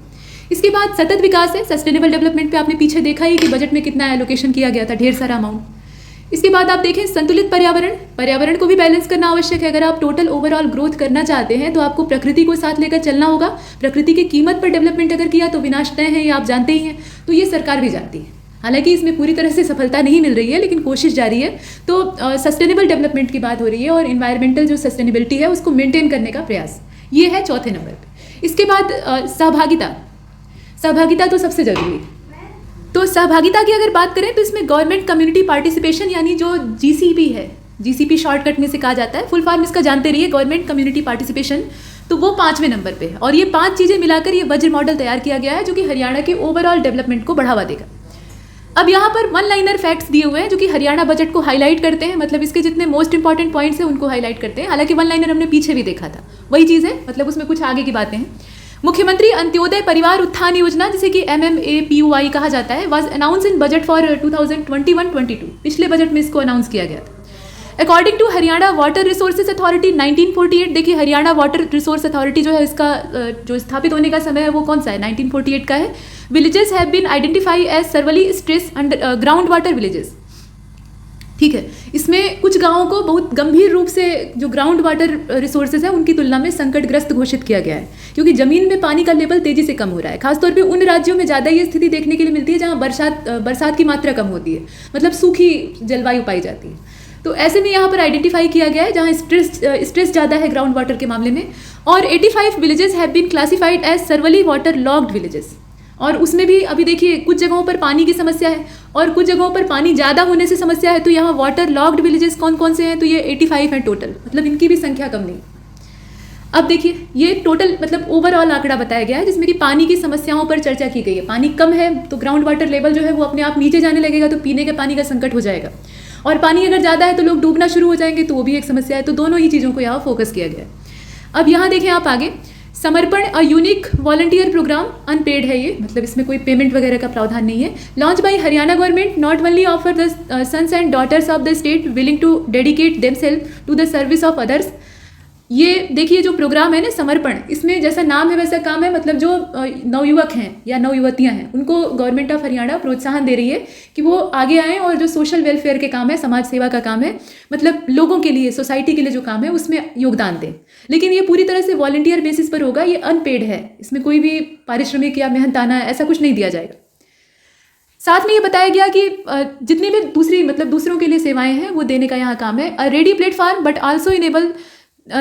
इसके बाद सतत विकास है, सस्टेनेबल डेवलपमेंट पे आपने पीछे देखा ही कि बजट में कितना एलोकेशन किया गया था, ढेर सारा अमाउंट। इसके बाद आप देखें संतुलित पर्यावरण को भी बैलेंस करना आवश्यक है। अगर आप टोटल ओवरऑल ग्रोथ करना चाहते हैं तो आपको प्रकृति को साथ लेकर चलना होगा। प्रकृति की कीमत पर डेवलपमेंट अगर किया तो विनाश तय है, ये आप जानते ही हैं। तो ये सरकार भी जानती है। हालांकि इसमें पूरी तरह से सफलता नहीं मिल रही है, लेकिन कोशिश जारी है। तो सस्टेनेबल डेवलपमेंट की बात हो रही है और इन्वायरमेंटल जो सस्टेनेबिलिटी है उसको मेंटेन करने का प्रयास, ये है चौथे नंबर पे। इसके बाद सहभागिता तो सबसे जरूरी है। तो सहभागिता की अगर बात करें तो इसमें गवर्नमेंट कम्युनिटी पार्टिसिपेशन यानी जो GCP है, GCP शॉर्टकट में से कहा जाता है, फुल फॉर्म इसका जानते रहिए, गवर्नमेंट कम्युनिटी पार्टिसिपेशन, तो वो 5वें नंबर पे है। और ये 5 चीज़ें मिलाकर ये वज्र मॉडल तैयार किया गया है जो कि हरियाणा के ओवरऑल डेवलपमेंट को बढ़ावा देगा। अब यहाँ पर वन लाइनर फैक्ट्स दिए हुए हैं जो कि हरियाणा बजट को हाईलाइट करते हैं, मतलब इसके जितने मोस्ट इंपॉर्टेंट पॉइंट्स हैं उनको हाईलाइट करते हैं। हालांकि वन लाइनर हमने पीछे भी देखा था, वही चीज़ है, मतलब उसमें कुछ आगे की बातें हैं। मुख्यमंत्री अंत्योदय परिवार उत्थान योजना, जिसे कि MMAPUI कहा जाता है, was announce in budget for 2021-22। पिछले बजट में इसको अनाउंस किया गया था। According to Haryana water resources authority 1948, देखिए हरियाणा वाटर रिसोर्स अथॉरिटी जो है इसका जो स्थापित होने का समय है वो कौन सा है, 1948 का है। Villages have been identify as severely stress underground water villages. ठीक है, इसमें कुछ गांवों को बहुत गंभीर रूप से जो ग्राउंड वाटर रिसोर्सेज है उनकी तुलना में संकटग्रस्त घोषित किया गया है, क्योंकि जमीन में पानी का लेवल तेजी से कम हो रहा है। खासतौर पे उन राज्यों में ज़्यादा ये स्थिति देखने के लिए मिलती है जहाँ बरसात की मात्रा कम होती है, मतलब सूखी जलवायु पाई जाती है। तो ऐसे में यहाँ पर आइडेंटिफाई किया गया है जहाँ स्ट्रेस ज़्यादा है ग्राउंड वाटर के मामले में। और 85 villages have been classified as severely waterlogged villages, और उसमें भी अभी देखिए कुछ जगहों पर पानी की समस्या है और कुछ जगहों पर पानी ज़्यादा होने से समस्या है। तो यहाँ वाटर लॉग्ड विलेजेस कौन कौन से हैं, तो ये 85 हैं टोटल, मतलब इनकी भी संख्या कम नहीं। अब देखिए ये टोटल मतलब ओवरऑल आंकड़ा बताया गया है जिसमें कि पानी की समस्याओं पर चर्चा की गई है। पानी कम है तो ग्राउंड वाटर लेवल जो है वो अपने आप नीचे जाने लगेगा, तो पीने के पानी का संकट हो जाएगा। और पानी अगर ज़्यादा है तो लोग डूबना शुरू हो जाएंगे, तो वो भी एक समस्या है। तो दोनों ही चीज़ों को यहाँ फोकस किया गया है। अब यहाँ देखें आप आगे, Samarpan a unique volunteer program, unpaid है ये, मतलब इसमें कोई पेमेंट वगैरह का प्रावधान नहीं है। Launch by Haryana government not only offer the sons and daughters of the state willing to dedicate themself to the service of others. ये देखिए जो प्रोग्राम है ना समर्पण, इसमें जैसा नाम है वैसा काम है, मतलब जो नवयुवक हैं या नवयुवतियां हैं उनको गवर्नमेंट ऑफ हरियाणा प्रोत्साहन दे रही है कि वो आगे आएँ और जो सोशल वेलफेयर के काम है, समाज सेवा का काम है, मतलब लोगों के लिए, सोसाइटी के लिए जो काम है उसमें योगदान दें। लेकिन ये पूरी तरह से वॉलंटियर बेसिस पर होगा, ये अनपेड है, इसमें कोई भी पारिश्रमिक या मेहनताना ऐसा कुछ नहीं दिया जाएगा। साथ में ये बताया गया कि जितनी भी दूसरों के लिए सेवाएं हैं वो देने का यहाँ काम है। A ready platform but also enable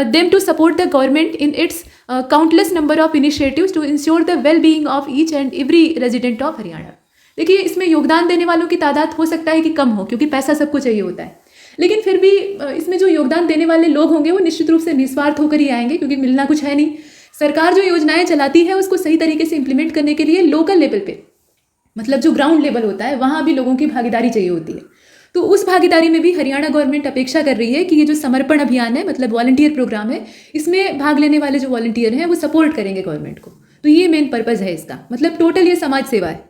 them to support the government in its countless number of initiatives to ensure the well-being of each and every resident of Haryana. देखिए इसमें योगदान देने वालों की तादाद हो सकता है कि कम हो, क्योंकि पैसा सबको चाहिए होता है, लेकिन फिर भी इसमें जो योगदान देने वाले लोग होंगे वो निश्चित रूप से निस्वार्थ होकर ही आएंगे, क्योंकि मिलना कुछ है नहीं। सरकार जो योजनाएं चलाती है उसको सही तरीके से इंप्लीमेंट करने के लिए लोकल लेवल पे, मतलब जो ग्राउंड लेवल होता है वहाँ भी लोगों की भागीदारी चाहिए होती है। तो उस भागीदारी में भी हरियाणा गवर्नमेंट अपेक्षा कर रही है कि ये जो समर्पण अभियान है, मतलब वॉलंटियर प्रोग्राम है, इसमें भाग लेने वाले जो वॉलंटियर हैं वो सपोर्ट करेंगे गवर्नमेंट को। तो ये मेन पर्पज़ है इसका, मतलब टोटल ये समाज सेवा है।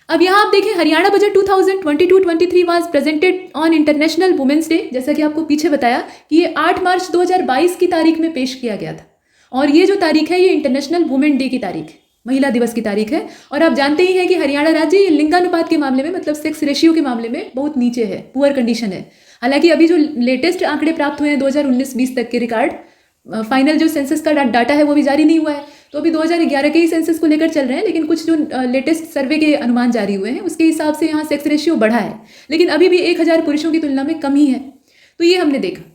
अब यहाँ आप देखें Haryana budget 2022-23 was presented on international women's day. जैसा कि आपको पीछे बताया कि ये 8 मार्च 2022 की तारीख में पेश किया गया था, और ये जो तारीख है ये इंटरनेशनल वुमेन डे की तारीख है, महिला दिवस की तारीख है। और आप जानते ही हैं कि हरियाणा राज्य ये लिंगानुपात के मामले में, मतलब सेक्स रेशियो के मामले में बहुत नीचे है, पुअर कंडीशन है। हालांकि अभी जो लेटेस्ट आंकड़े प्राप्त हुए हैं 2019-20 तक के रिकॉर्ड, फाइनल जो सेंसस का डाटा है वो भी जारी नहीं हुआ है, तो अभी 2011 के ही सेंसस को लेकर चल रहे हैं। लेकिन कुछ जो लेटेस्ट सर्वे के अनुमान जारी हुए हैं उसके हिसाब से यहाँ सेक्स रेशियो बढ़ा है, लेकिन अभी भी 1000 पुरुषों की तुलना में कम ही है। तो ये हमने देखा।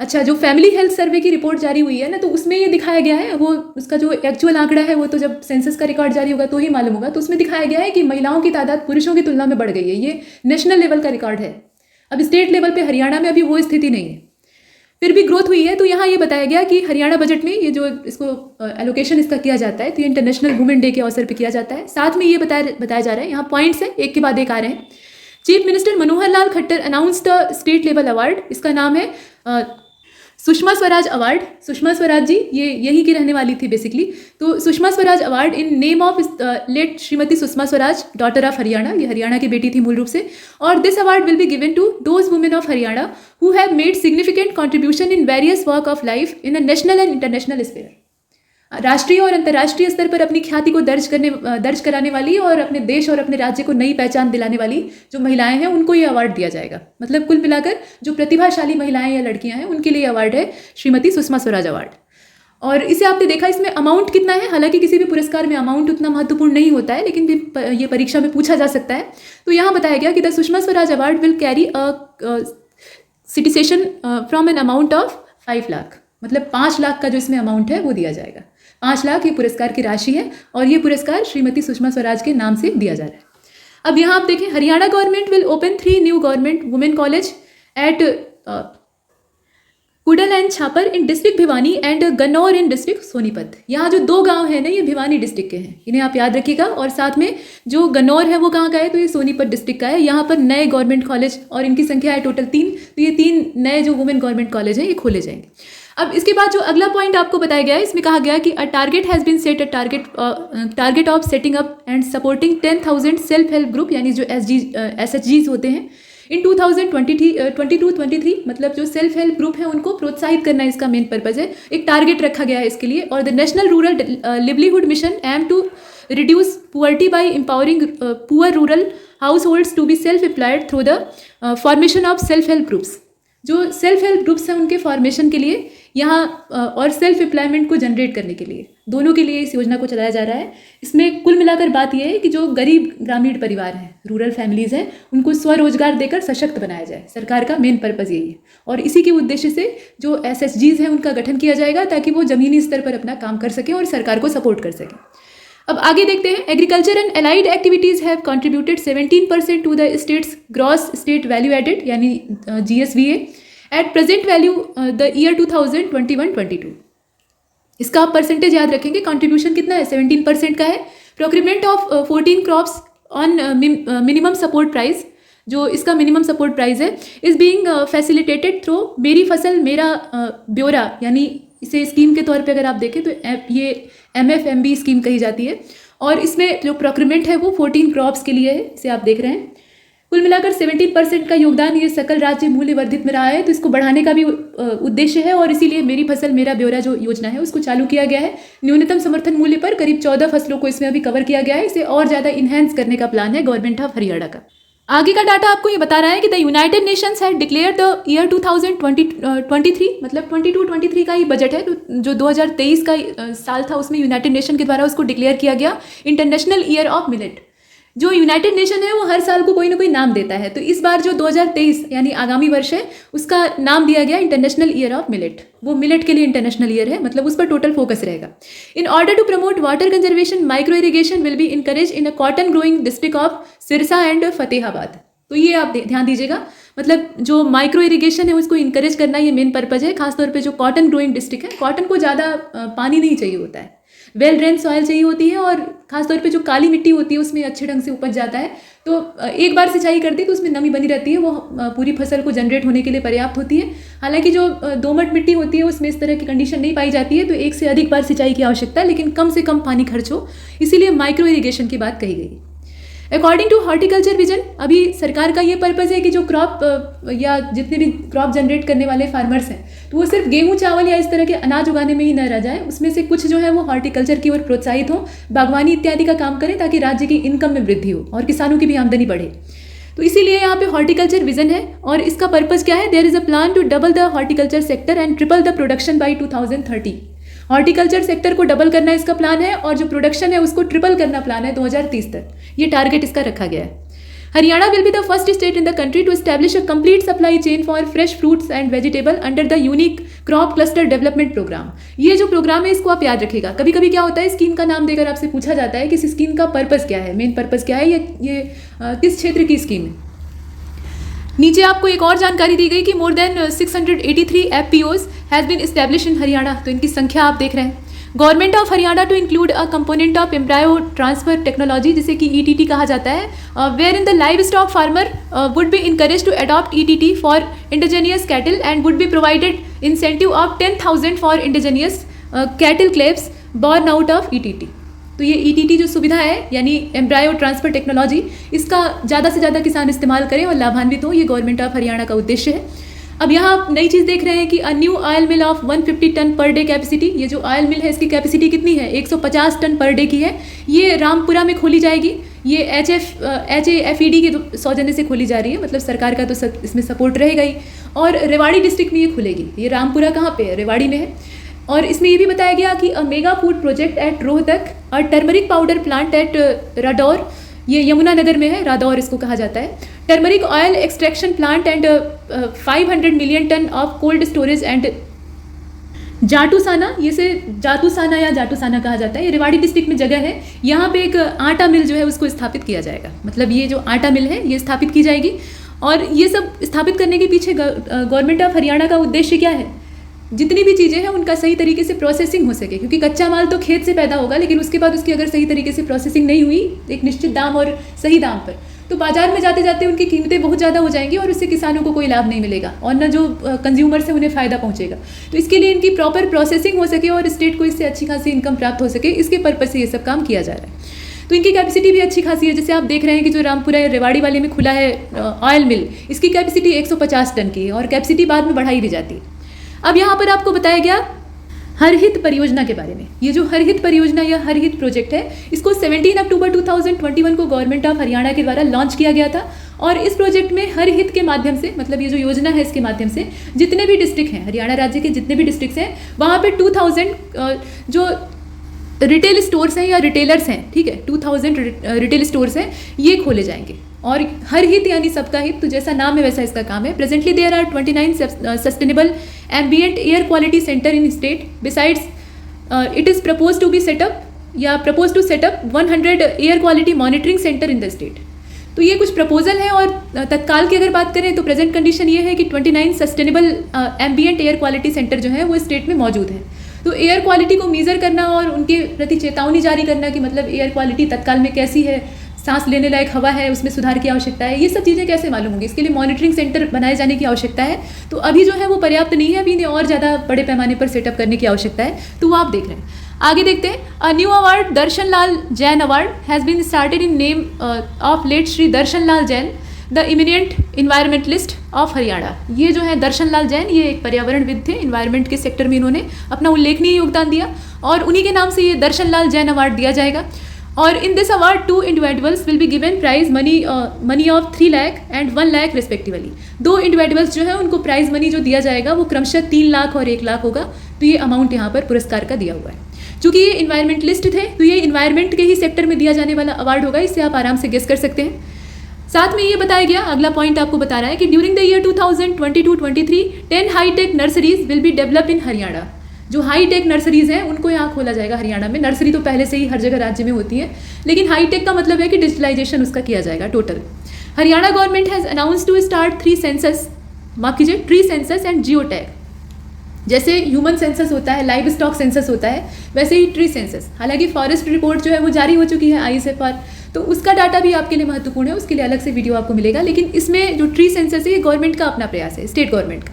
अच्छा, जो फैमिली हेल्थ सर्वे की रिपोर्ट जारी हुई है ना, तो उसमें ये दिखाया गया है, वो उसका जो एक्चुअल आंकड़ा है वो तो जब सेंसस का रिकॉर्ड जारी होगा तो ही मालूम होगा। तो उसमें दिखाया गया है कि महिलाओं की तादाद पुरुषों की तुलना में बढ़ गई है। ये नेशनल लेवल का रिकॉर्ड है। अब स्टेट लेवल पे हरियाणा में अभी वो स्थिति नहीं है, फिर भी ग्रोथ हुई है। तो यहाँ ये बताया गया कि हरियाणा बजट में ये जो इसको एलोकेशन इसका किया जाता है, तो ये इंटरनेशनल वुमेन डे के अवसर पर किया जाता है। साथ में ये बताया जा रहा है, यहाँ पॉइंट्स हैं एक के बाद एक आ रहे हैं। Chief minister Manohar Lal Khattar announce the state level award. इसका नाम है सुषमा स्वराज अवार्ड। सुषमा स्वराज जी ये यहीं की रहने वाली थी बेसिकली। तो Sushma Swaraj award in name of late Shrimati Sushma Swaraj, daughter of Haryana, ये हरियाणा की बेटी थी मूल रूप से। और this award will be given to those women of Haryana who have made significant contribution in various work of life in a national and international sphere. राष्ट्रीय और अंतर्राष्ट्रीय स्तर पर अपनी ख्याति को दर्ज कराने वाली और अपने देश और अपने राज्य को नई पहचान दिलाने वाली जो महिलाएं हैं उनको ये अवार्ड दिया जाएगा। मतलब कुल मिलाकर जो प्रतिभाशाली महिलाएं या लड़कियां हैं उनके लिए अवार्ड है श्रीमती सुषमा स्वराज अवार्ड। और इसे आपने देखा इसमें अमाउंट कितना है, हालांकि किसी भी पुरस्कार में अमाउंट उतना महत्वपूर्ण नहीं होता है, लेकिन ये परीक्षा में पूछा जा सकता है। तो यहाँ बताया गया कि the Sushma Swaraj award will carry a citation from an amount of 5 lakh. मतलब 5 लाख का जो इसमें अमाउंट है वो दिया जाएगा। 5 लाख ये पुरस्कार की राशि है और ये पुरस्कार श्रीमती सुषमा स्वराज के नाम से दिया जा रहा है। अब यहाँ आप देखें, Haryana government will open 3 new government women college eight cuddle and Chhapar in district Bhiwani and Gannaur in district Sonipat. यहाँ जो 2 गांव हैं ना ये भिवानी डिस्ट्रिक्ट के हैं, इन्हें आप याद रखिएगा। और साथ में जो गन्नौर है वो कहाँ का है, तो ये सोनीपत डिस्ट्रिक्ट का है। यहाँ पर नए गवर्नमेंट कॉलेज और इनकी संख्या है टोटल 3, तो ये 3 नए जो वुमेन गवर्नमेंट कॉलेज हैं ये खोले जाएंगे। अब इसके बाद जो अगला पॉइंट आपको बताया गया है, इसमें कहा गया कि a target has been set, target of setting up and supporting 10,000 self help group, यानी जो SHGs होते हैं इन 2022-23। मतलब जो सेल्फ हेल्प ग्रुप है उनको प्रोत्साहित करना इसका मेन पर्पज़ है। एक टारगेट रखा गया है इसके लिए। और the national rural livelihood mission aim to reduce poverty by empowering poor rural households to be self employed through the formation of self help groups. जो सेल्फ हेल्प ग्रुप्स हैं उनके फॉर्मेशन के लिए यहाँ और सेल्फ एम्प्लॉयमेंट को जनरेट करने के लिए, दोनों के लिए इस योजना को चलाया जा रहा है। इसमें कुल मिलाकर बात यह है कि जो गरीब ग्रामीण परिवार हैं, रूरल फैमिलीज़ हैं, उनको स्वरोजगार देकर सशक्त बनाया जाए। सरकार का मेन पर्पज़ यही है और इसी के उद्देश्य से जो SHGs हैं उनका गठन किया जाएगा ताकि वो ज़मीनी स्तर पर अपना काम कर सकें और सरकार को सपोर्ट कर सकें। अब आगे देखते हैं, agriculture and allied activities have contributed 17% to the state's gross state value added यानी GSVA at present value the year 2021-22। इसका आप परसेंटेज याद रखेंगे, कंट्रीब्यूशन कितना है, 17% का है। Procurement of 14 crops on minimum support price, जो इसका मिनिमम सपोर्ट प्राइस है, इज़ बीइंग फैसिलिटेटेड थ्रू मेरी फसल मेरा ब्यौरा, यानी इसे स्कीम के तौर पे अगर आप देखें तो ये MFMB स्कीम कही जाती है। और इसमें जो प्रोक्यूरमेंट है वो 14 क्रॉप्स के लिए है, इसे आप देख रहे हैं। कुल मिलाकर 17% का योगदान ये सकल राज्य मूल्य वर्धित में रहा है, तो इसको बढ़ाने का भी उद्देश्य है और इसीलिए मेरी फसल मेरा ब्यौरा जो योजना है उसको चालू किया गया है। न्यूनतम समर्थन मूल्य पर करीब 14 फसलों को इसमें अभी कवर किया गया है। इसे और ज़्यादा इन्हेंस करने का प्लान है गवर्नमेंट ऑफ हरियाणा का। आगे का डाटा आपको ये बता रहा है कि the United Nations had declare the year 2023, मतलब 22-23 का ही बजट है, तो जो 2023 का साल था उसमें यूनाइटेड नेशन के द्वारा उसको डिक्लेयर किया गया इंटरनेशनल ईयर ऑफ मिलेट। जो यूनाइटेड नेशन है वो हर साल को कोई ना कोई नाम देता है, तो इस बार जो 2023 यानी आगामी वर्ष है उसका नाम दिया गया इंटरनेशनल ईयर ऑफ मिलेट। वो मिलेट के लिए इंटरनेशनल ईयर है, मतलब उस पर टोटल फोकस रहेगा। In order to promote water conservation, micro irrigation will be encourage in a cotton growing district of Sirsa and Fatehabad. तो ये आप ध्यान दीजिएगा, मतलब जो माइक्रो इरीगेशन है उसको इनकरेज करना ये मेन पर्पज़ है। खासतौर पे जो कॉटन ग्रोइंग डिस्ट्रिक्ट है, कॉटन को ज़्यादा पानी नहीं चाहिए होता है, वेल ड्रेन सॉइल चाहिए होती है और खासतौर पे जो काली मिट्टी होती है उसमें अच्छे ढंग से उपज जाता है। तो एक बार सिंचाई कर दी तो उसमें नमी बनी रहती है, वो पूरी फसल को जनरेट होने के लिए पर्याप्त होती है। हालांकि जो दोमट मिट्टी होती है उसमें इस तरह की कंडीशन नहीं पाई जाती है, तो एक से अधिक बार सिंचाई की आवश्यकता है, लेकिन कम से कम पानी खर्च हो, इसीलिए माइक्रो इरीगेशन की बात कही गई। अकॉर्डिंग टू हॉर्टिकल्चर विजन, अभी सरकार का ये पर्पज़ है कि जो क्रॉप या जितने भी क्रॉप जनरेट करने वाले फार्मर्स हैं तो वो सिर्फ गेहूं चावल या इस तरह के अनाज उगाने में ही न रह जाए, उसमें से कुछ जो है वो हॉर्टिकल्चर की ओर प्रोत्साहित हो, बागवानी इत्यादि का काम करें ताकि राज्य की इनकम में वृद्धि हो और किसानों की भी आमदनी बढ़े। तो इसीलिए यहाँ पे हॉर्टिकल्चर विजन है और इसका पर्पज़ क्या है, there is a plan to double the horticulture sector and triple the production by 2030। Horticulture sector को डबल करना इसका प्लान है और जो प्रोडक्शन है उसको ट्रिपल करना प्लान है 2030 तक, ये टारगेट इसका रखा गया है। Haryana will be the first state in the country to establish a complete supply chain for fresh fruits and vegetable under the unique crop cluster development program. ये जो प्रोग्राम है इसको आप याद रखिएगा। कभी कभी क्या होता है, स्कीम का नाम देकर आपसे पूछा जाता है कि इस स्कीम का पर्पज़ क्या है, मेन पर्पज़ क्या है, ये किस क्षेत्र की स्कीम है। नीचे आपको एक और जानकारी दी गई कि more than 683 FPOs has been establish in Haryana, तो इनकी संख्या आप देख रहे हैं। Government of Haryana to include a component of embryo transfer technology, जिसे कि ETT कहा जाता है, where in the livestock farmer would be encourage to adopt ETT for indigenous cattle and would be provided incentive of 10,000 for indigenous cattle calves born out of ETT। तो ये ETT जो सुविधा है यानी एम्ब्रायो ट्रांसफर टेक्नोलॉजी, इसका ज़्यादा से ज़्यादा किसान इस्तेमाल करें और लाभान्वित हो, ये गवर्नमेंट ऑफ हरियाणा का उद्देश्य है। अब यहाँ आप नई चीज़ देख रहे हैं कि a new oil mill of 150 ton per day capacity, ये जो ऑयल मिल है इसकी कैपेसिटी कितनी है, 150 टन पर डे की है। ये रामपुरा में खोली जाएगी। ये HAFED के सौजन्य से खोली जा रही है, मतलब सरकार का तो इसमें सपोर्ट रहेगा ही। और रेवाड़ी डिस्ट्रिक्ट में ये खुलेगी। ये रामपुरा कहाँ पे है, रेवाड़ी में है। और इसमें ये भी बताया गया कि a mega food project at Rohtak और turmeric powder plant at Radaur, ये यमुनानगर में है, रादौर इसको कहा जाता है। Turmeric oil extraction plant and 500 million ton of cold storage and Jatusana, ये से जाटूसाना या जाटूसाना कहा जाता है, ये रेवाड़ी डिस्ट्रिक्ट में जगह है। यहाँ पे एक आटा मिल जो है उसको स्थापित किया जाएगा, मतलब ये जो आटा मिल है ये स्थापित की जाएगी। और ये सब स्थापित करने के पीछे गवर्नमेंट ऑफ हरियाणा का उद्देश्य क्या है, जितनी भी चीज़ें हैं उनका सही तरीके से प्रोसेसिंग हो सके, क्योंकि कच्चा माल तो खेत से पैदा होगा, लेकिन उसके बाद उसकी अगर सही तरीके से प्रोसेसिंग नहीं हुई एक निश्चित दाम और सही दाम पर, तो बाजार में जाते जाते उनकी कीमतें बहुत ज़्यादा हो जाएंगी और उससे किसानों को कोई लाभ नहीं मिलेगा और न जो कंज्यूमर्स हैं उन्हें फ़ायदा पहुंचेगा। तो इसके लिए इनकी प्रॉपर प्रोसेसिंग हो सके और स्टेट को इससे अच्छी खासी इनकम प्राप्त हो सके, इसके पर्पज़ से ये सब काम किया जा रहा है। तो इनकी कैपेसिटी भी अच्छी खासी है। जैसे आप देख रहे हैं कि जो रामपुरा रेवाड़ी वाले में खुला है ऑयल मिल, इसकी कैपेसिटी 150 टन की है और कैपेसिटी बाद में बढ़ाई भी जाती है। अब यहाँ पर आपको बताया गया हरहित परियोजना के बारे में। ये जो हरहित परियोजना या हरहित प्रोजेक्ट है, इसको 17 अक्टूबर 2021 को गवर्नमेंट ऑफ हरियाणा के द्वारा लॉन्च किया गया था। और इस प्रोजेक्ट में हरहित के माध्यम से, मतलब ये जो योजना है इसके माध्यम से जितने भी डिस्ट्रिक्ट हैं, हरियाणा राज्य के जितने भी डिस्ट्रिक्ट्स हैं, वहाँ पे 2000 जो रिटेल स्टोर्स हैं या रिटेलर्स हैं, ठीक है, 2000 रिटेल स्टोर्स हैं, ये खोले जाएंगे। और हर हित यानी सबका हित, तो जैसा नाम है वैसा इसका काम है। Presently there are 29 sustainable ambient air quality centre in state. Besides it is propose to be set up या propose to set up 100 air quality monitoring centre in the state. तो ये कुछ प्रपोजल है। और तत्काल की अगर बात करें तो प्रेजेंट कंडीशन ये है कि 29 sustainable ambient air quality centre जो है वो स्टेट में मौजूद है। तो एयर क्वालिटी को मेज़र करना और उनके प्रति चेतावनी जारी करना कि मतलब एयर क्वालिटी तत्काल में कैसी है, सांस लेने लायक हवा है, उसमें सुधार की आवश्यकता है, ये सब चीज़ें कैसे मालूम होंगी, इसके लिए मॉनिटरिंग सेंटर बनाए जाने की आवश्यकता है। तो अभी जो है वो पर्याप्त नहीं है, अभी इन्हें और ज़्यादा बड़े पैमाने पर सेटअप करने की आवश्यकता है। तो वो आप देख रहे हैं। आगे देखते हैं। A new award Darshan Lal Jain award has been started in name of late Shri Darshan Lal Jain the eminent environmentalist of Haryana. ये जो है दर्शन लाल जैन, ये एक पर्यावरणविद थे, इन्वायरमेंट के सेक्टर में इन्होंने अपना उल्लेखनीय योगदान दिया और उन्हीं के नाम से ये दर्शन लाल जैन अवार्ड दिया जाएगा। और in this award 2 individuals will be given prize money of 3 lakh and 1 lakh respectively. 2 individuals जो है उनको प्राइज मनी जो दिया जाएगा वो क्रमशः 3 लाख और 1 लाख होगा। तो ये अमाउंट यहाँ पर पुरस्कार का दिया हुआ है। चूँकि ये इन्वायरमेंटलिस्ट थे तो ये इन्वायरमेंट के ही सेक्टर में दिया जाने वाला अवार्ड होगा, इससे आप आराम से गेस कर सकते हैं। साथ में ये बताया गया, अगला पॉइंट आपको बता रहा है कि during the year 2022-23 10 hi-tech nurseries will be developed in Haryana. जो हाईटेक नर्सरीज हैं उनको यहाँ खोला जाएगा हरियाणा में। नर्सरी तो पहले से ही हर जगह राज्य में होती है, लेकिन हाईटेक का मतलब है कि डिजिटलाइजेशन उसका किया जाएगा total. Haryana government has announce to start 3 census, माफ कीजिए, tree census and geo tag. जैसे ह्यूमन सेंसस होता है, लाइव स्टॉक सेंसस होता है, वैसे ही ट्री सेंसस। हालांकि फॉरेस्ट रिपोर्ट जो है वो जारी हो चुकी है ISFR, तो उसका डाटा भी आपके लिए महत्वपूर्ण है, उसके लिए अलग से वीडियो आपको मिलेगा। लेकिन इसमें जो ट्री सेंसस है ये गवर्नमेंट का अपना प्रयास है, स्टेट गवर्नमेंट का।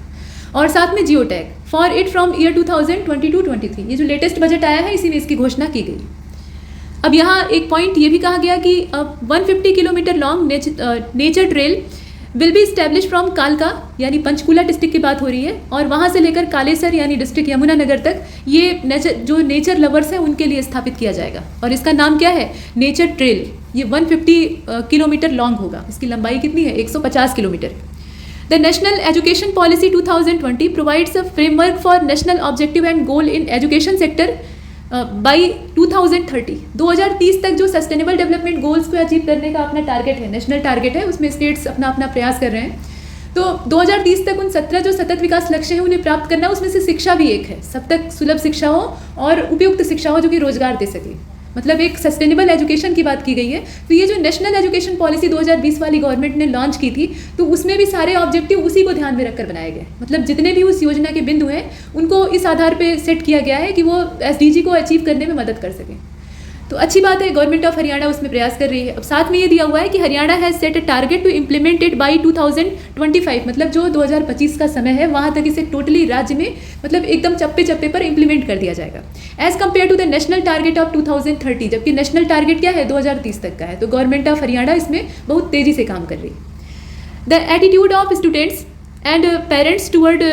और साथ में geo tag for it from year 2022-23। ये जो लेटेस्ट बजट आया है इसी में इसकी घोषणा की गई। अब यहाँ एक पॉइंट ये भी कहा गया कि 150 kilometre long nature trail will be establish from कालका, यानी पंचकूला डिस्ट्रिक्ट की बात हो रही है, और वहाँ से लेकर कालेसर यानी डिस्ट्रिक्ट यमुनानगर तक ये जो नेचर लवर्स हैं उनके लिए स्थापित किया जाएगा। और इसका नाम क्या है, नेचर ट्रेल। ये 150 किलोमीटर लॉन्ग होगा। इसकी लंबाई कितनी है, 150 kilometre. The National Education Policy 2020 provides a framework for national objective and goal in education sector by 2030। 2030 तक जो सस्टेनेबल डेवलपमेंट गोल्स को अचीव करने का अपना टारगेट है, नेशनल टारगेट है, उसमें स्टेट्स अपना प्रयास कर रहे हैं। तो 2030 तक उन 17 जो सतत विकास लक्ष्य हैं उन्हें प्राप्त करना, उसमें से शिक्षा भी एक है। सब तक सुलभ शिक्षा हो और उपयुक्त शिक्षा हो जो कि रोजगार दे सके, मतलब एक सस्टेनेबल एजुकेशन की बात की गई है। तो ये जो नेशनल एजुकेशन पॉलिसी 2020 वाली गवर्नमेंट ने लॉन्च की थी, तो उसमें भी सारे ऑब्जेक्टिव उसी को ध्यान में रखकर बनाए गए। मतलब जितने भी उस योजना के बिंदु हैं उनको इस आधार पे सेट किया गया है कि वो SDG को अचीव करने में मदद कर सकें। तो अच्छी बात है, गवर्नमेंट ऑफ हरियाणा उसमें प्रयास कर रही है। अब साथ में ये दिया हुआ है कि Haryana has set a target to implement it by 2025, मतलब जो 2025 का समय है वहाँ तक इसे टोटली राज्य में मतलब एकदम चप्पे चप्पे पर इम्प्लीमेंट कर दिया जाएगा, as compare to the national target of 2030। जबकि नेशनल टारगेट क्या है, 2030 तक का है। तो गवर्नमेंट ऑफ हरियाणा इसमें बहुत तेज़ी से काम कर रही है। The attitude of students and parents toward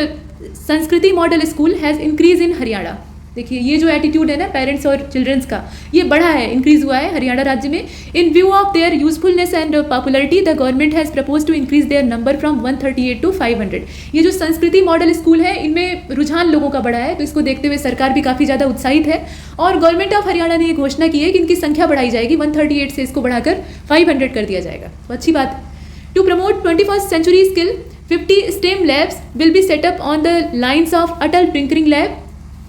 Sanskriti model school has increase in Haryana. देखिए ये जो एटीट्यूड है ना पेरेंट्स और चिल्ड्रंस का, ये बढ़ा है, इंक्रीज हुआ है हरियाणा राज्य में। In view of their usefulness and popularity the government has propose to increase their number from 138 to 500। ये जो संस्कृति मॉडल स्कूल है इनमें रुझान लोगों का बढ़ा है, तो इसको देखते हुए सरकार भी काफ़ी ज़्यादा उत्साहित है और गवर्नमेंट ऑफ हरियाणा ने ये घोषणा की है कि इनकी संख्या बढ़ाई जाएगी, 138 से इसको बढ़ाकर 500 कर दिया जाएगा। तो अच्छी बात है। To promote 21st century skill 50 STEM labs will be set up on the lines of Atal tinkering lab.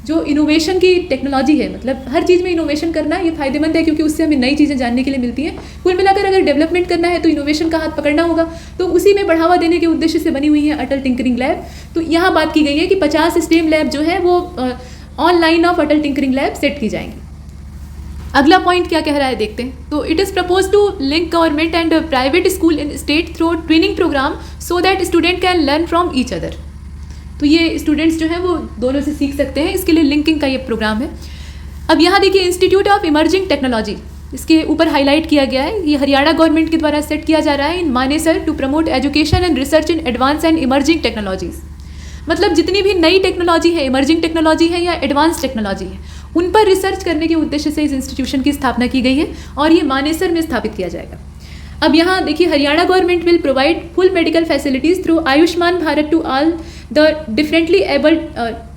जो इनोवेशन की टेक्नोलॉजी है, मतलब हर चीज़ में इनोवेशन करना ये फायदेमंद है क्योंकि उससे हमें नई चीज़ें जानने के लिए मिलती हैं। कुल मिलाकर अगर डेवलपमेंट करना है तो इनोवेशन का हाथ पकड़ना होगा, तो उसी में बढ़ावा देने के उद्देश्य से बनी हुई है अटल टिंकरिंग लैब। तो यहाँ बात की गई है कि 50 STEM लैब जो है वो online off Atal tinkering lab set की जाएंगी। अगला पॉइंट क्या कह रहा है देखते हैं। तो it is propose to link government and private school in state through training program so that student can learn from each other. तो ये स्टूडेंट्स जो हैं वो दोनों से सीख सकते हैं, इसके लिए लिंकिंग का ये प्रोग्राम है। अब यहाँ देखिए इंस्टीट्यूट ऑफ इमर्जिंग टेक्नोलॉजी, इसके ऊपर हाईलाइट किया गया है, ये हरियाणा गवर्नमेंट के द्वारा सेट किया जा रहा है in Manesar to promote education and research in advance and emerging technologies. मतलब जितनी भी नई टेक्नोलॉजी है, इमर्जिंग टेक्नोलॉजी है या एडवांस टेक्नोलॉजी है, उन पर रिसर्च करने के उद्देश्य से इस इंस्टीट्यूशन की स्थापना की गई है और ये मानेसर में स्थापित किया जाएगा। अब यहाँ देखिए Haryana government will provide full medical facilities through Ayushman Bharat to all the differently abled,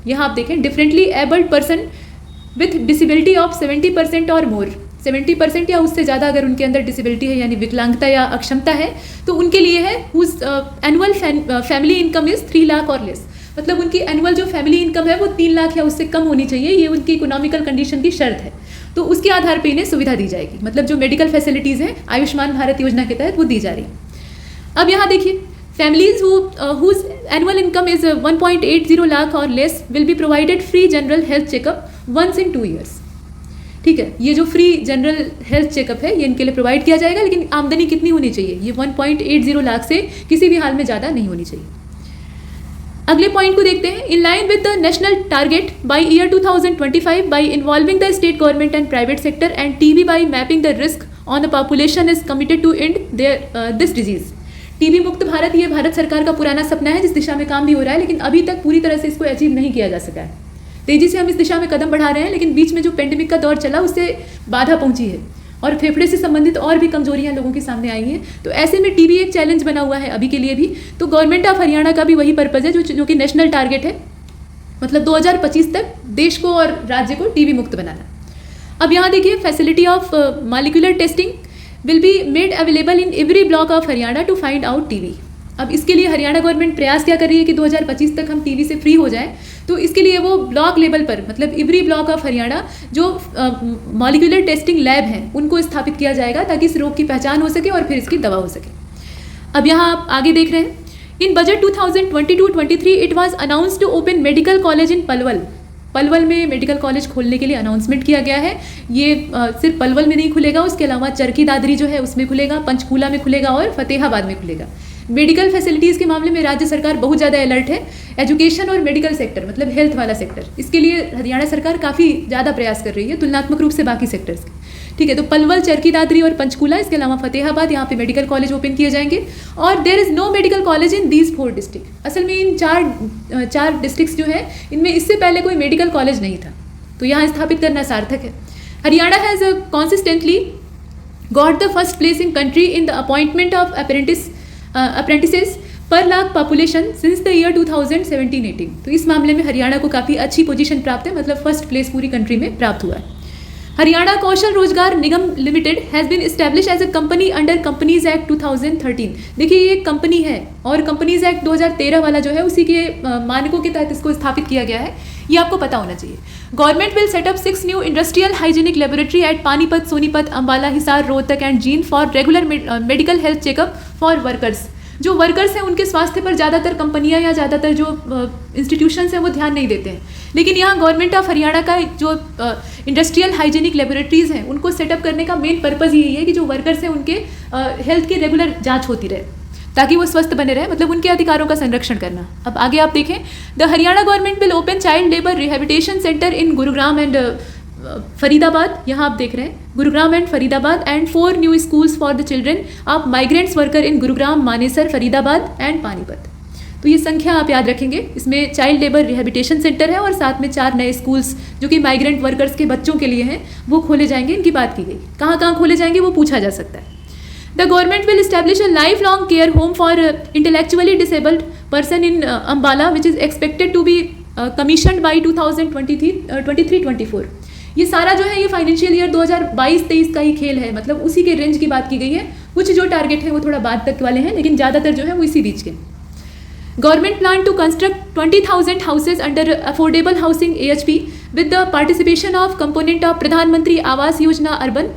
यहाँ आप देखें differently abled person with disability of 70% और मोर, 70% या उससे ज़्यादा अगर उनके अंदर डिसेबिलिटी है यानी विकलांगता या अक्षमता है तो उनके लिए है whose annual family income is 3 lakh और लेस। मतलब उनकी एनुअल जो फैमिली इनकम है वो 3 लाख या उससे कम होनी चाहिए, ये उनकी इकोनॉमिकल कंडीशन की शर्त है। तो उसके आधार पे इन्हें सुविधा दी जाएगी, मतलब जो मेडिकल फैसिलिटीज़ हैं आयुष्मान भारत योजना के तहत वो दी जा रही है। अब यहाँ देखिए families whose annual income is 1.80 lakh और less will be provided free general health checkup once in 2 years। ठीक है, ये जो फ्री जनरल हेल्थ चेकअप है ये इनके लिए प्रोवाइड किया जाएगा, लेकिन आमदनी कितनी होनी चाहिए, ये 1.80 लाख से किसी भी हाल में ज़्यादा नहीं होनी चाहिए। अगले पॉइंट को देखते हैं। In line with the national target by year 2025 by involving the state government and private sector and TB by mapping the risk on the population is committed to end this disease. TB मुक्त भारत ये भारत सरकार का पुराना सपना है जिस दिशा में काम भी हो रहा है, लेकिन अभी तक पूरी तरह से इसको अचीव नहीं किया जा सका है। तेजी से हम इस दिशा में कदम बढ़ा रहे हैं, लेकिन बीच में जो पेंडेमिक का दौर चला उससे बाधा पहुंची है और फेफड़े से संबंधित और भी कमजोरियां लोगों के सामने आई हैं। तो ऐसे में टीबी एक चैलेंज बना हुआ है अभी के लिए भी। तो गवर्नमेंट ऑफ हरियाणा का भी वही पर्पज़ है जो कि नेशनल टारगेट है, मतलब 2025 तक देश को और राज्य को टीबी मुक्त बनाना। अब यहाँ देखिए facility of molecular testing will be made available in every block of Haryana to find out TB. अब इसके लिए हरियाणा गवर्नमेंट प्रयास क्या कर रही है कि 2025 तक हम टीबी से फ्री हो जाएं। तो इसके लिए वो ब्लॉक लेवल पर, मतलब एवरी ब्लॉक ऑफ हरियाणा जो मॉलिक्यूलर टेस्टिंग लैब हैं उनको स्थापित किया जाएगा ताकि इस रोग की पहचान हो सके और फिर इसकी दवा हो सके। अब यहाँ आप आगे देख रहे हैं, in budget 2022-23 it was announce to open medical college in Palwal. Palwal में मेडिकल कॉलेज खोलने के लिए अनाउंसमेंट किया गया है। ये सिर्फ पलवल में नहीं खुलेगा, उसके अलावा चरखी दादरी जो है उसमें खुलेगा, पंचकूला में खुलेगा और फतेहाबाद में खुलेगा। मेडिकल फैसिलिटीज़ के मामले में राज्य सरकार बहुत ज़्यादा अलर्ट है। एजुकेशन और मेडिकल सेक्टर, मतलब हेल्थ वाला सेक्टर, इसके लिए हरियाणा सरकार काफ़ी ज़्यादा प्रयास कर रही है तुलनात्मक रूप से बाकी सेक्टर्स के। ठीक है, तो पलवल, चरखी दादरी और पंचकूला, इसके अलावा फतेहाबाद, यहाँ पे मेडिकल कॉलेज ओपन किए जाएंगे। और there is no medical college in these 4 district. असल में इन चार डिस्ट्रिक्ट्स जो है इनमें इससे पहले कोई मेडिकल कॉलेज नहीं था, तो यहाँ स्थापित करना सार्थक है। Haryana has consistently got the first place in country in the appointment of apprentices पर lakh population since the year 2017-18। तो इस मामले में हरियाणा को काफ़ी अच्छी पोजीशन प्राप्त है, मतलब फर्स्ट प्लेस पूरी कंट्री में प्राप्त हुआ है। Haryana Kaushal Rozgar Nigam limited has been establish as a company under companies act 2013। देखिए ये एक कंपनी है और कंपनीज एक्ट 2013 वाला जो है उसी के मानकों के तहत इसको स्थापित किया गया है, ये आपको पता होना चाहिए। Government will set up 6 new industrial hygienic laboratory at Panipat, Sonipat, Ambala, Hisar, Rohtak and Jind for regular medical health checkup for workers. जो वर्कर्स हैं उनके स्वास्थ्य पर ज़्यादातर कंपनियां या ज़्यादातर जो इंस्टीट्यूशंस हैं वो ध्यान नहीं देते हैं, लेकिन यहाँ गवर्नमेंट ऑफ हरियाणा का जो इंडस्ट्रियल हाइजीनिक लेबोरेटरीज़ हैं उनको सेटअप करने का मेन पर्पज़ यही है कि जो वर्कर्स हैं उनके हेल्थ की रेगुलर जाँच होती रहे ताकि वो स्वस्थ बने रहे, मतलब उनके अधिकारों का संरक्षण करना। अब आगे आप देखें, the Haryana government will open child labour rehabilitation centre in Gurugram and Faridabad. यहाँ आप देख रहे हैं Gurugram and Faridabad and 4 new schools for the children of migrants worker in Gurugram, Manesar, Faridabad and Panipat. तो ये संख्या आप याद रखेंगे। इसमें चाइल्ड लेबर रिहेबिटेशन सेंटर है और साथ में 4 नए स्कूल्स जो कि माइग्रेंट वर्कर्स के बच्चों के लिए हैं वो खोले जाएंगे, इनकी बात की गई। कहाँ कहाँ खोले जाएंगे वो पूछा जा सकता है। The government will establish a lifelong care home for intellectually disabled person in Ambala which is expected to be commissioned by 2023-24। ये सारा जो है ये फाइनेंशियल ईयर 2022-23 का ही खेल है, मतलब उसी के रेंज की बात की गई है। कुछ जो टारगेट है वो थोड़ा बाद तक वाले हैं, लेकिन ज़्यादातर जो है वो इसी बीच के। Government plan to construct 20,000 houses under affordable housing AHP with the participation of component of Pradhan Mantri Awas योजना अर्बन।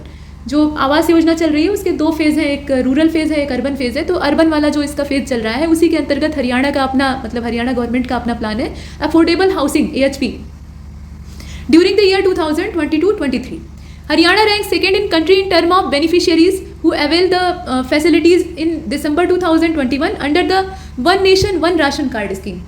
जो आवास योजना चल रही है उसके 2 फेज़ हैं, एक रूरल फेज़ है, एक अर्बन फेज़ है। तो अर्बन वाला जो इसका फेज़ चल रहा है उसी के अंतर्गत हरियाणा का अपना, मतलब हरियाणा गवर्नमेंट का अपना प्लान है affordable housing AHP during the year 2022-23। Haryana rank second in country in term of beneficiaries who avail the facilities in December 2021 under the one nation one ration card scheme.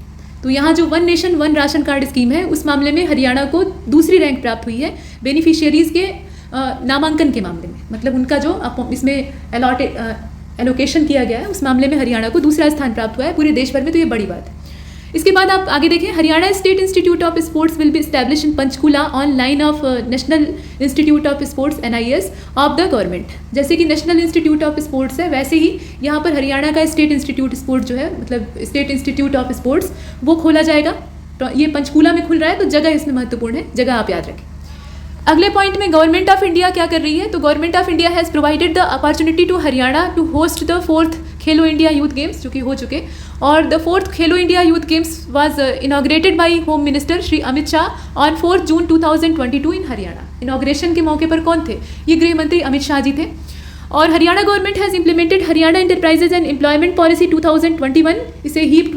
तो यहाँ जो one nation one ration card scheme है उस मामले में हरियाणा को दूसरी रैंक प्राप्त हुई है बेनिफिशियरीज के नामांकन के मामले में, मतलब उनका जो इसमें एलोकेशन किया गया है उस मामले में हरियाणा को दूसरा स्थान प्राप्त हुआ है पूरे देश भर में। तो ये बड़ी बात है। इसके बाद आप आगे देखें, Haryana state institute of sports will be establish in Panchkula on line of national institute of sports NIS of the government. जैसे कि नेशनल इंस्टीट्यूट ऑफ स्पोर्ट्स है वैसे ही यहाँ पर हरियाणा का स्टेट इंस्टीट्यूट स्पोर्ट्स जो है, मतलब स्टेट इंस्टीट्यूट ऑफ स्पोर्ट्स वो खोला जाएगा। तो ये पंचकूला में खुल रहा है, तो जगह इसमें महत्वपूर्ण है, जगह आप याद रखें। अगले पॉइंट में गवर्नमेंट ऑफ इंडिया क्या कर रही है, तो government of India has provided the opportunity to Haryana to host the 4th Khelo India youth games, जो कि हो चुके, और the 4th Khelo India youth games was inaugurated bye home minister Shri Amit Shah on 4 June 2022 in Haryana. Inauguration के मौके पर कौन थे, ये गृह मंत्री अमित शाह जी थे। और Haryana government has implemented Haryana enterprises and employment policy 2021, इसे HEEP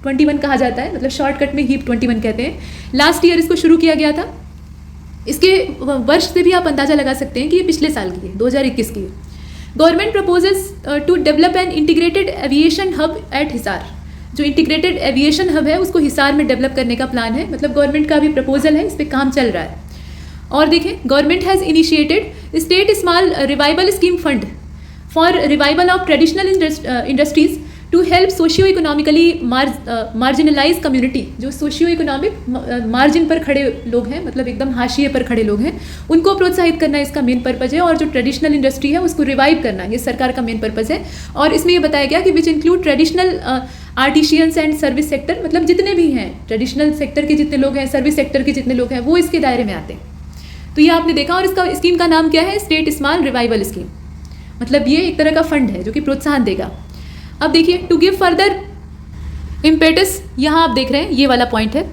21 कहा जाता है, मतलब शॉर्टकट में HEEP 21 कहते हैं। लास्ट ईयर इसको शुरू किया गया था। इसके वर्ष से भी आप अंदाज़ा लगा सकते हैं कि ये पिछले साल की है, 2021 की है। Government proposes to develop an integrated aviation hub at Hisar. जो इंटीग्रेटेड एविएशन हब है उसको हिसार में डेवलप करने का प्लान है, मतलब गवर्नमेंट का भी प्रपोजल है, इस पर काम चल रहा है। और देखें, government has initiated state small revival scheme fund for revival of traditional industries to help socio economically marginalise community. जो सोशियो इकोनॉमिक मार्जिन पर खड़े लोग हैं, मतलब एकदम हाशिए पर खड़े लोग हैं, उनको प्रोत्साहित करना इसका मेन पर्पज़ है। और जो ट्रेडिशनल इंडस्ट्री है उसको रिवाइव करना ये सरकार का मेन पर्पज़ है। और इसमें ये बताया गया कि which include traditional artisans and service sector, मतलब जितने भी हैं ट्रेडिशनल सेक्टर के जितने लोग हैं, सर्विस सेक्टर के जितने लोग हैं, वो इसके दायरे में आते हैं। तो ये आपने देखा। और इसका स्कीम का नाम क्या है, स्टेट स्मॉल रिवाइवल स्कीम, मतलब ये एक तरह का फंड है जो कि प्रोत्साहन देगा। अब देखिए, टू गिव फर्दर इम्पेटस, यहाँ आप देख रहे हैं ये वाला पॉइंट है,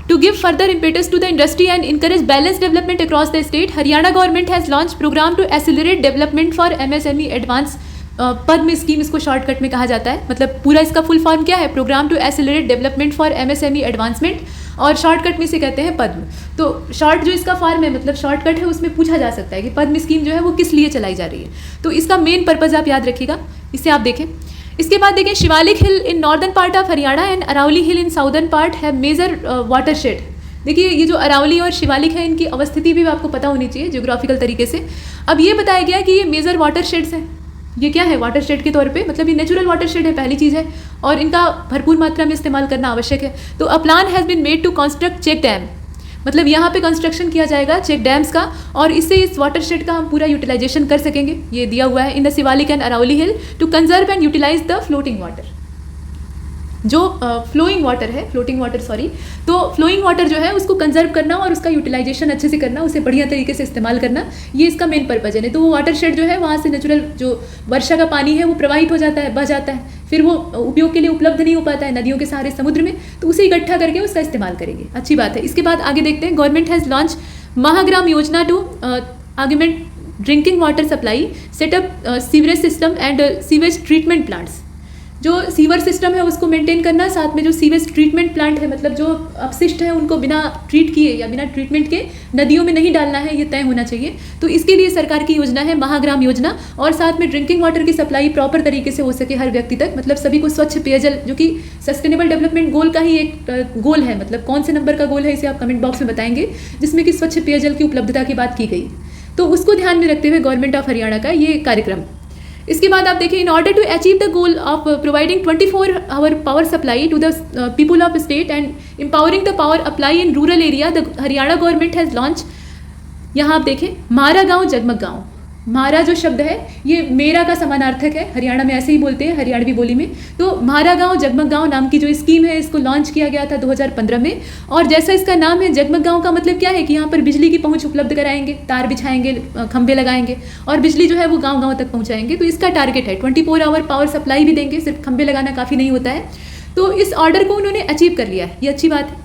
to give further impetus to the industry and encourage balance development across the state, Haryana government has launch programme to accelerate development for MSME advance Padma scheme, इसको शॉर्टकट में कहा जाता है। मतलब पूरा इसका फुल फॉर्म क्या है, programme to accelerate development for MSME advancement, और शॉर्टकट में से कहते हैं पद्म। तो शॉर्ट जो इसका फॉर्म है, मतलब शॉर्टकट है, उसमें पूछा जा सकता है कि पद्म स्कीम जो है वो किस लिए चलाई जा रही है। तो इसका मेन पर्पज़ आप याद रखिएगा, इसे आप देखें। इसके बाद देखें, Shivalik hill in northern part of Haryana and Aravalli hill in southern part है मेजर वाटर शेड। देखिए, ये जो अरावली और शिवालिक है इनकी अवस्थिति भी आपको पता होनी चाहिए जियोग्राफिकल तरीके से। अब ये बताया गया कि ये मेजर वाटर शेड्स हैं। ये क्या है वाटर शेड के तौर पे, मतलब ये नेचुरल वाटर शेड है, पहली चीज़ है, और इनका भरपूर मात्रा में इस्तेमाल करना आवश्यक है। तो a plan has been made to construct check dam, मतलब यहाँ पे कंस्ट्रक्शन किया जाएगा चेक डैम्स का, और इससे इस वाटर शेड का हम पूरा यूटिलाइजेशन कर सकेंगे। ये दिया हुआ है in the Shivalik and Aravalli hill to conserve and utilize the floating water. जो फ्लोइंग वाटर है, फ्लोटिंग वाटर सॉरी, तो फ्लोइंग वाटर जो है उसको कंजर्व करना और उसका यूटिलाइजेशन अच्छे से करना, उसे बढ़िया तरीके से इस्तेमाल करना, ये इसका मेन पर्पज़ है। नहीं तो वो वाटर शेड जो है वहाँ से नेचुरल जो वर्षा का पानी है वो प्रवाहित हो जाता है, बह जाता है, फिर वो उपयोग के लिए उपलब्ध नहीं हो पाता है नदियों के सहारे समुद्र में, तो उसे इकट्ठा करके उसका इस्तेमाल करेंगे। अच्छी बात है। इसके बाद आगे देखते हैं, government has launch Mahagram Yojana to augment drinking water supply, set up sewerage system and sewage treatment plants. जो सीवर सिस्टम है उसको मेंटेन करना, साथ में जो सीवेज ट्रीटमेंट प्लांट है, मतलब जो अपशिष्ट है उनको बिना ट्रीट किए या बिना ट्रीटमेंट के नदियों में नहीं डालना है, ये तय होना चाहिए। तो इसके लिए सरकार की योजना है महाग्राम योजना, और साथ में ड्रिंकिंग वाटर की सप्लाई प्रॉपर तरीके से हो सके हर व्यक्ति तक, मतलब सभी को स्वच्छ पेयजल, जो कि सस्टेनेबल डेवलपमेंट गोल का ही एक गोल है। मतलब कौन से नंबर का गोल है इसे आप कमेंट बॉक्स में बताएंगे, जिसमें कि स्वच्छ पेयजल की उपलब्धता की बात की गई। तो उसको ध्यान में रखते हुए गवर्नमेंट ऑफ हरियाणा का ये कार्यक्रम। इसके बाद आप देखिए, in order to achieve the goal of providing 24 hour power supply to the people of state and empowering the power apply in rural area, the Haryana government has launch, यहाँ आप देखें, म्हारा गाँव जगमग गाँव। म्हारा जो शब्द है ये मेरा का समानार्थक है, हरियाणा में ऐसे ही बोलते हैं हरियाणवी बोली में। तो म्हारा गाँव जगमग गाँव नाम की जो स्कीम है, इसको लॉन्च किया गया था 2015 में। और जैसा इसका नाम है, जगमग गाँव का मतलब क्या है कि यहाँ पर बिजली की पहुँच उपलब्ध कराएंगे, तार बिछाएंगे, खंभे लगाएंगे और बिजली जो है वो गाँव तक पहुँचाएंगे। तो इसका टारगेट है 24 आवर पावर सप्लाई भी देंगे, सिर्फ खंभे लगाना काफ़ी नहीं होता है। तो इस ऑर्डर को उन्होंने अचीव कर लिया है, ये अच्छी बात है।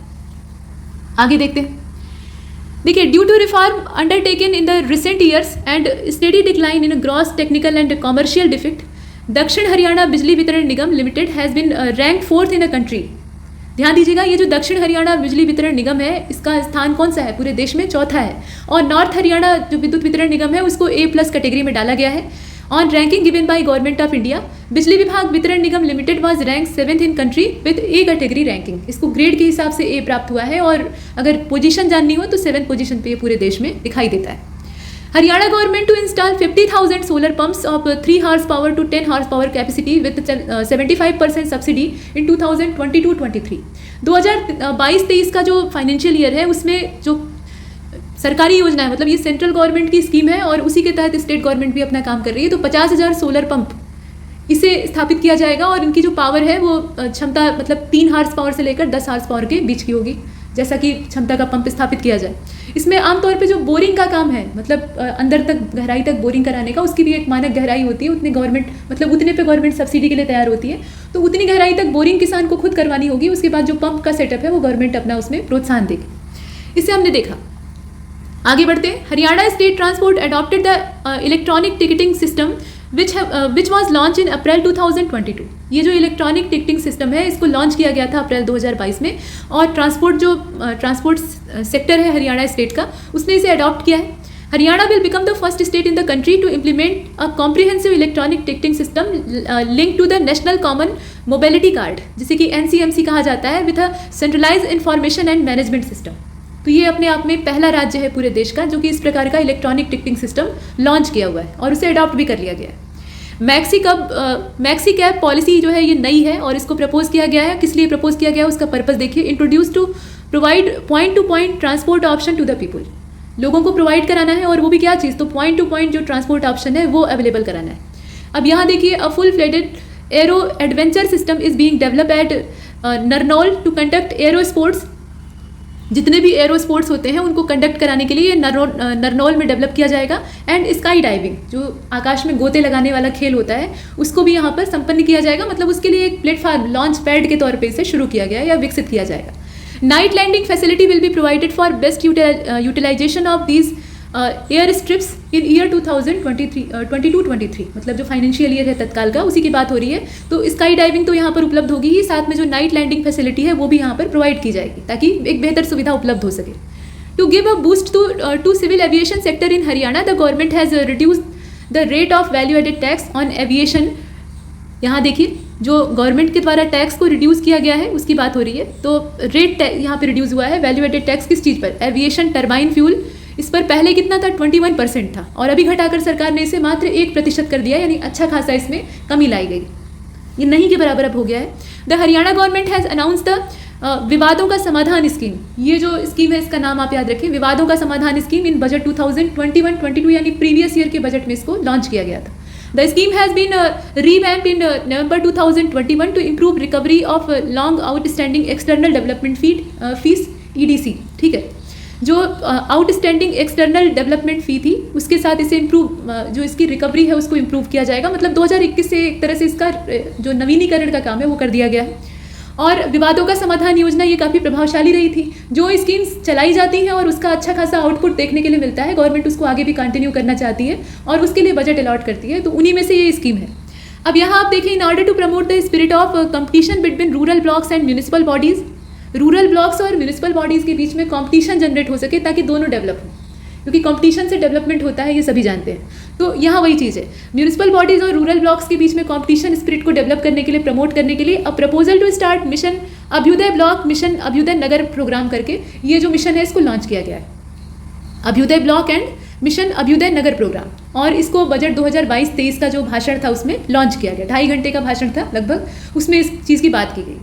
आगे देखते हैं। देखिए, due to reform undertaken in the recent years and steady decline in gross technical and commercial defect, Dakshin Haryana Bijli Vitran Nigam limited has been rank 4th in the country. ध्यान दीजिएगा, ये जो दक्षिण हरियाणा बिजली वितरण निगम है, इसका स्थान कौन सा है? पूरे देश में चौथा है। और नॉर्थ हरियाणा जो विद्युत वितरण निगम है, उसको A+ कैटेगरी में डाला गया है। On ranking given by government of India, Bijli Vibhag Vitran Nigam limited was rank 7th in country with A category ranking. इसको ग्रेड के हिसाब से A प्राप्त हुआ है, और अगर पोजीशन जाननी हो तो 7th पोजीशन पे पूरे देश में दिखाई देता है। Haryana government to install 50,000 solar pumps of 3 horse power to 10 horse power capacity with 75% subsidy in 2022-23। 2022-23 का जो फाइनेंशियल ईयर है, उसमें जो सरकारी योजना है, मतलब ये सेंट्रल गवर्नमेंट की स्कीम है और उसी के तहत स्टेट गवर्नमेंट भी अपना काम कर रही है। तो 50,000 सोलर पंप इसे स्थापित किया जाएगा, और इनकी जो पावर है वो क्षमता मतलब 3 हॉर्स पावर से लेकर 10 हॉर्स पावर के बीच की होगी, जैसा कि क्षमता का पंप स्थापित किया जाए। इसमें आमतौर पे जो बोरिंग का काम है, मतलब अंदर तक गहराई तक बोरिंग कराने का, उसकी भी एक मानक गहराई होती है। उतनी गवर्नमेंट मतलब उतने पे गवर्नमेंट सब्सिडी के लिए तैयार होती है। तो उतनी गहराई तक बोरिंग किसान को खुद करवानी होगी। उसके बाद जो पंप का सेटअप है वो गवर्नमेंट अपना उसमें प्रोत्साहन देगी। इसे हमने देखा। आगे बढ़ते हैं। Haryana state transport adopted the electronic ticketing system which was launch in April 2022। ये जो इलेक्ट्रॉनिक टिकटिंग सिस्टम है, इसको लॉन्च किया गया था अप्रैल 2022 में। और ट्रांसपोर्ट सेक्टर है हरियाणा स्टेट का, उसने इसे अडॉप्ट किया है। Haryana will become the first state in the country to implement a comprehensive electronic ticketing system link to the national common mobility card, जिसे कि NCMC कहा जाता है, with a centralize information and management system. तो ये अपने आप में पहला राज्य है पूरे देश का जो कि इस प्रकार का इलेक्ट्रॉनिक टिकटिंग सिस्टम लॉन्च किया हुआ है, और उसे अडॉप्ट भी कर लिया गया है। मैक्सी कैब पॉलिसी जो है ये नई है, और इसको प्रपोज किया गया है। किस लिए प्रपोज किया गया है, उसका पर्पस देखिए। Introduce to provide point to point transport option to the people. लोगों को प्रोवाइड कराना है, और वो भी क्या चीज़, तो पॉइंट टू पॉइंट जो ट्रांसपोर्ट ऑप्शन है वो अवेलेबल कराना है। अब यहाँ देखिए, a full fledged aero adventure system is being develop at Narnaul to conduct aero sports. जितने भी एरो स्पोर्ट्स होते हैं उनको कंडक्ट कराने के लिए नरनौल में डेवलप किया जाएगा। एंड स्काई डाइविंग, जो आकाश में गोते लगाने वाला खेल होता है, उसको भी यहाँ पर संपन्न किया जाएगा। मतलब उसके लिए एक प्लेटफॉर्म लॉन्च पैड के तौर पे इसे शुरू किया गया है या विकसित किया जाएगा। Night landing facility will be provided for best utilization of these air strips in year 2022-23, मतलब जो फाइनेंशियल ईयर है तत्काल का, उसी की बात हो रही है। तो स्काई डाइविंग तो यहाँ पर उपलब्ध होगी ही, साथ में जो नाइट लैंडिंग फैसिलिटी है वो भी यहाँ पर प्रोवाइड की जाएगी, ताकि एक बेहतर सुविधा उपलब्ध हो सके। To give a boost to civil aviation sector in Haryana, the government has reduce the rate of value added tax on aviation. यहाँ देखिए, जो गवर्नमेंट के द्वारा टैक्स को रिड्यूस किया गया है उसकी बात हो रही है। तो रेट यहाँ पे रिड्यूस हुआ है, वैल्यू एडेड टैक्स किस चीज़ पर, एविएशन टर्बाइन फ्यूल। इस पर पहले कितना था, 21% था, और अभी घटाकर सरकार ने इसे मात्र 1% कर दिया, यानी अच्छा खासा इसमें कमी लाई गई। ये नहीं के बराबर अब हो गया है। The Haryana government has announce the विवादों का समाधान स्कीम। ये जो स्कीम है इसका नाम आप याद रखें, विवादों का समाधान स्कीम। इन बजट 2021-22 यानी प्रीवियस ईयर के बजट में इसको लॉन्च किया गया था। The scheme has been revamped in November 2021 to improve recovery of long outstanding external development fees EDC। ठीक है, जो आउटस्टैंडिंग एक्सटर्नल डेवलपमेंट फ़ी थी उसके साथ इसे इम्प्रूव, जो इसकी रिकवरी है उसको इम्प्रूव किया जाएगा। मतलब 2021 से एक तरह से इसका जो नवीनीकरण का काम है वो कर दिया गया है। और विवादों का समाधान योजना ये काफ़ी प्रभावशाली रही थी। जो स्कीम्स चलाई जाती हैं और उसका अच्छा खासा आउटपुट देखने के लिए मिलता है, गवर्नमेंट उसको आगे भी कंटिन्यू करना चाहती है और उसके लिए बजट अलॉट करती है, तो उन्हीं में से ये स्कीम है। अब यहाँ आप देखिए, in order to promote the spirit of competition between rural blocks and municipal bodies, rural blocks और म्यूनिसिपल बॉडीज़ के बीच में कंपटीशन जनरेट हो सके, ताकि दोनों डेवलप हो, क्योंकि कंपटीशन से डेवलपमेंट होता है, ये सभी जानते हैं। तो यहाँ वही चीज़ है, म्यूनिसिपल बॉडीज़ और रूरल ब्लॉक्स के बीच में कंपटीशन स्पिरिट को डेवलप करने के लिए, प्रमोट करने के लिए a proposal to start mission Abhyudaya block, mission Abhyudaya Nagar programme करके ये जो मिशन है इसको लॉन्च किया गया है। Abhyudaya block and mission Abhyudaya Nagar programme, और इसको बजट 2022-23 का जो भाषण था उसमें लॉन्च किया गया। 2.5 घंटे का भाषण था लगभग, उसमें इस चीज़ की बात की गई।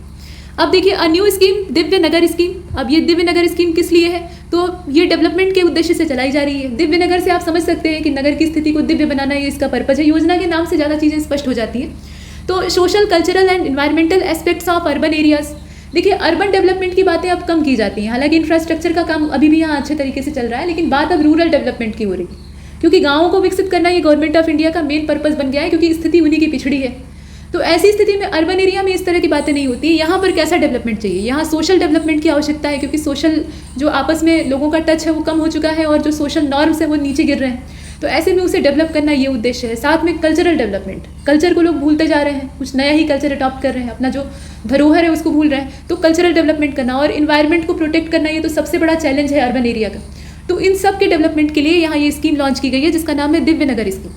अब देखिए अ न्यू स्कीम, दिव्य नगर स्कीम। अब ये दिव्य नगर स्कीम किस लिए है? तो ये डेवलपमेंट के उद्देश्य से चलाई जा रही है। दिव्य नगर से आप समझ सकते हैं कि नगर की स्थिति को दिव्य बनाना, ये इसका पर्पज है। योजना के नाम से ज़्यादा चीज़ें स्पष्ट हो जाती हैं। तो social, cultural and environmental aspects of urban areas. देखिए अर्बन डेवलपमेंट की बातें अब कम की जाती हैं, हालांकि इंफ्रास्ट्रक्चर का काम अभी भी यहाँ अच्छे तरीके से चल रहा है, लेकिन बात अब रूरल डेवलपमेंट की हो रही है, क्योंकि गाँवों को विकसित करना ये गवर्नमेंट ऑफ इंडिया का मेन पर्पज बन गया है, क्योंकि स्थिति उन्हीं की पिछड़ी है। तो ऐसी स्थिति में अर्बन एरिया में इस तरह की बातें नहीं होती। यहाँ पर कैसा डेवलपमेंट चाहिए? यहाँ सोशल डेवलपमेंट की आवश्यकता है, क्योंकि सोशल जो आपस में लोगों का टच है वो कम हो चुका है और जो सोशल नॉर्म्स है वो नीचे गिर रहे हैं। तो ऐसे में उसे डेवलप करना ये उद्देश्य है। साथ में कल्चरल डेवलपमेंट, कल्चर को लोग भूलते जा रहे हैं, कुछ नया ही कल्चर अडॉप्ट कर रहे हैं, अपना जो धरोहर है उसको भूल रहे हैं। तो कल्चरल डेवलपमेंट करना और इन्वायरमेंट को प्रोटेक्ट करना, ये तो सबसे बड़ा चैलेंज है अर्बन एरिया का। तो इन सब के डेवलपमेंट के लिए यहाँ ये स्कीम लॉन्च की गई है, जिसका नाम है दिव्य नगर स्कीम।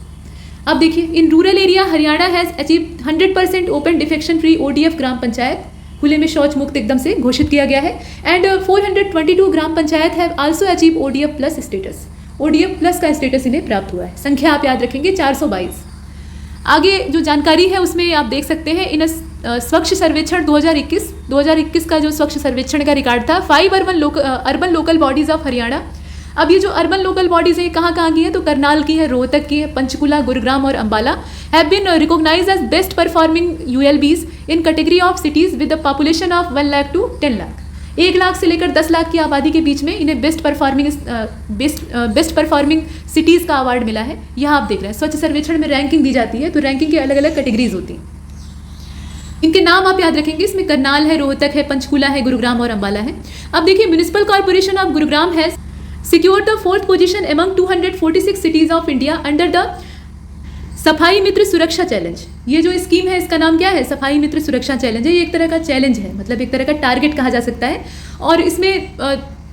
अब देखिए इन rural area Haryana has achieve 100% open defection free ODF ग्राम पंचायत, खुले में शौच मुक्त एकदम से घोषित किया गया है। And 422 gram panchayat have also achieve ODF plus status. ODF plus का स्टेटस इन्हें प्राप्त हुआ है। संख्या आप याद रखेंगे 422। आगे जो जानकारी है उसमें आप देख सकते हैं, इन स्वच्छ सर्वेक्षण 2021 का जो स्वच्छ सर्वेक्षण का रिकॉर्ड था, 5 urban local bodies of Haryana. अब ये जो अर्बन लोकल बॉडीज़ हैं कहाँ कहाँ की हैं? तो करनाल की है, रोहतक की है, पंचकुला, गुरुग्राम और Ambala have been recognized as best performing ULBs in category of cities with the population of 1 lakh to 10 lakh. 1 lakh से लेकर 10 लाख की आबादी के बीच में इन्हें बेस्ट परफॉर्मिंग सिटीज़ का अवार्ड मिला है। यहाँ आप देख रहे हैं स्वच्छ सर्वेक्षण में रैंकिंग दी जाती है, तो रैंकिंग की अलग अलग कैटेगरीज होती हैं। इनके नाम आप याद रखेंगे, इसमें करनाल है, रोहतक है, पंचकुला है, गुरुग्राम और अंबाला है। अब देखिए municipal corporation of Gurugram has secured the 4th position among 246 cities of India under the सफाई मित्र सुरक्षा चैलेंज। ये जो स्कीम है इसका नाम क्या है? सफाई मित्र सुरक्षा चैलेंज है। ये एक तरह का चैलेंज है, मतलब एक तरह का टारगेट कहा जा सकता है। और इसमें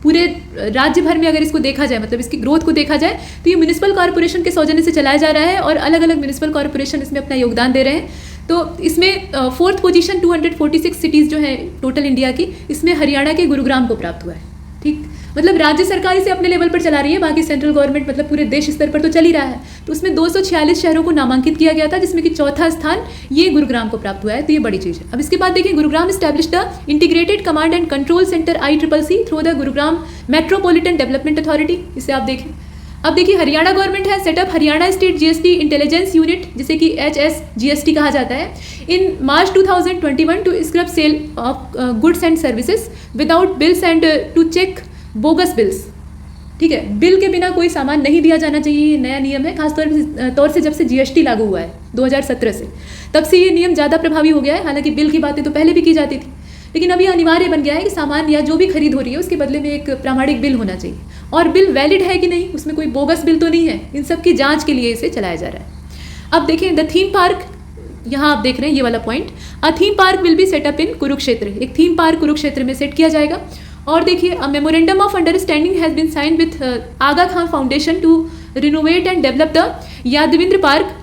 पूरे राज्य भर में अगर इसको देखा जाए, मतलब इसकी ग्रोथ को देखा जाए, तो ये म्यूनिसिपल कॉर्पोरेशन के सौजन्य से चलाया जा रहा है और अलग अलग म्यूनिसिपल कॉर्पोरेशन इसमें अपना योगदान दे रहे हैं। तो इसमें 4th पोजीशन 246 सिटीज़ जो है टोटल इंडिया की, इसमें हरियाणा के गुरुग्राम को प्राप्त हुआ है। ठीक, मतलब राज्य सरकार इसे अपने लेवल पर चला रही है, बाकी सेंट्रल गवर्नमेंट मतलब पूरे देश स्तर पर तो चल ही रहा है। तो उसमें 246 शहरों को नामांकित किया गया था, जिसमें कि चौथा स्थान ये गुरुग्राम को प्राप्त हुआ है। तो ये बड़ी चीज़ है। अब इसके बाद देखिए Gurugram establish the integrated command and control centre ICCC through the Gurugram metropolitan development authority. इसे आप देखें। अब देखिए हरियाणा गवर्नमेंट है setup Haryana state GST intelligence unit, जिसे कि HSGST कहा जाता है, in March 2021 to scrub sale of goods and services without bills and to check bogus bills. ठीक है, बिल के बिना कोई सामान नहीं दिया जाना चाहिए, ये नया नियम है। खासतौर तौर से जब से GST लागू हुआ है 2017 से, तब से ये नियम ज़्यादा प्रभावी हो गया है। हालांकि बिल की बातें तो पहले भी की जाती थी, लेकिन अभी अनिवार्य बन गया है कि सामान या जो भी खरीद हो रही है उसके बदले में एक प्रामाणिक बिल होना चाहिए, और बिल वैलिड है कि नहीं, उसमें कोई बोगस बिल तो नहीं है। इन सब की जाँच के लिए इसे चलाया जा रहा है। अब देखें द थीम पार्क, यहाँ आप देख रहे हैं ये वाला point, a theme park will be set up in Kurukshetra. एक थीम पार्क कुरुक्षेत्र में सेट किया जाएगा। और देखिए a memorandum of understanding has been signed with Aga Khan foundation to renovate and develop the Yadavindra park.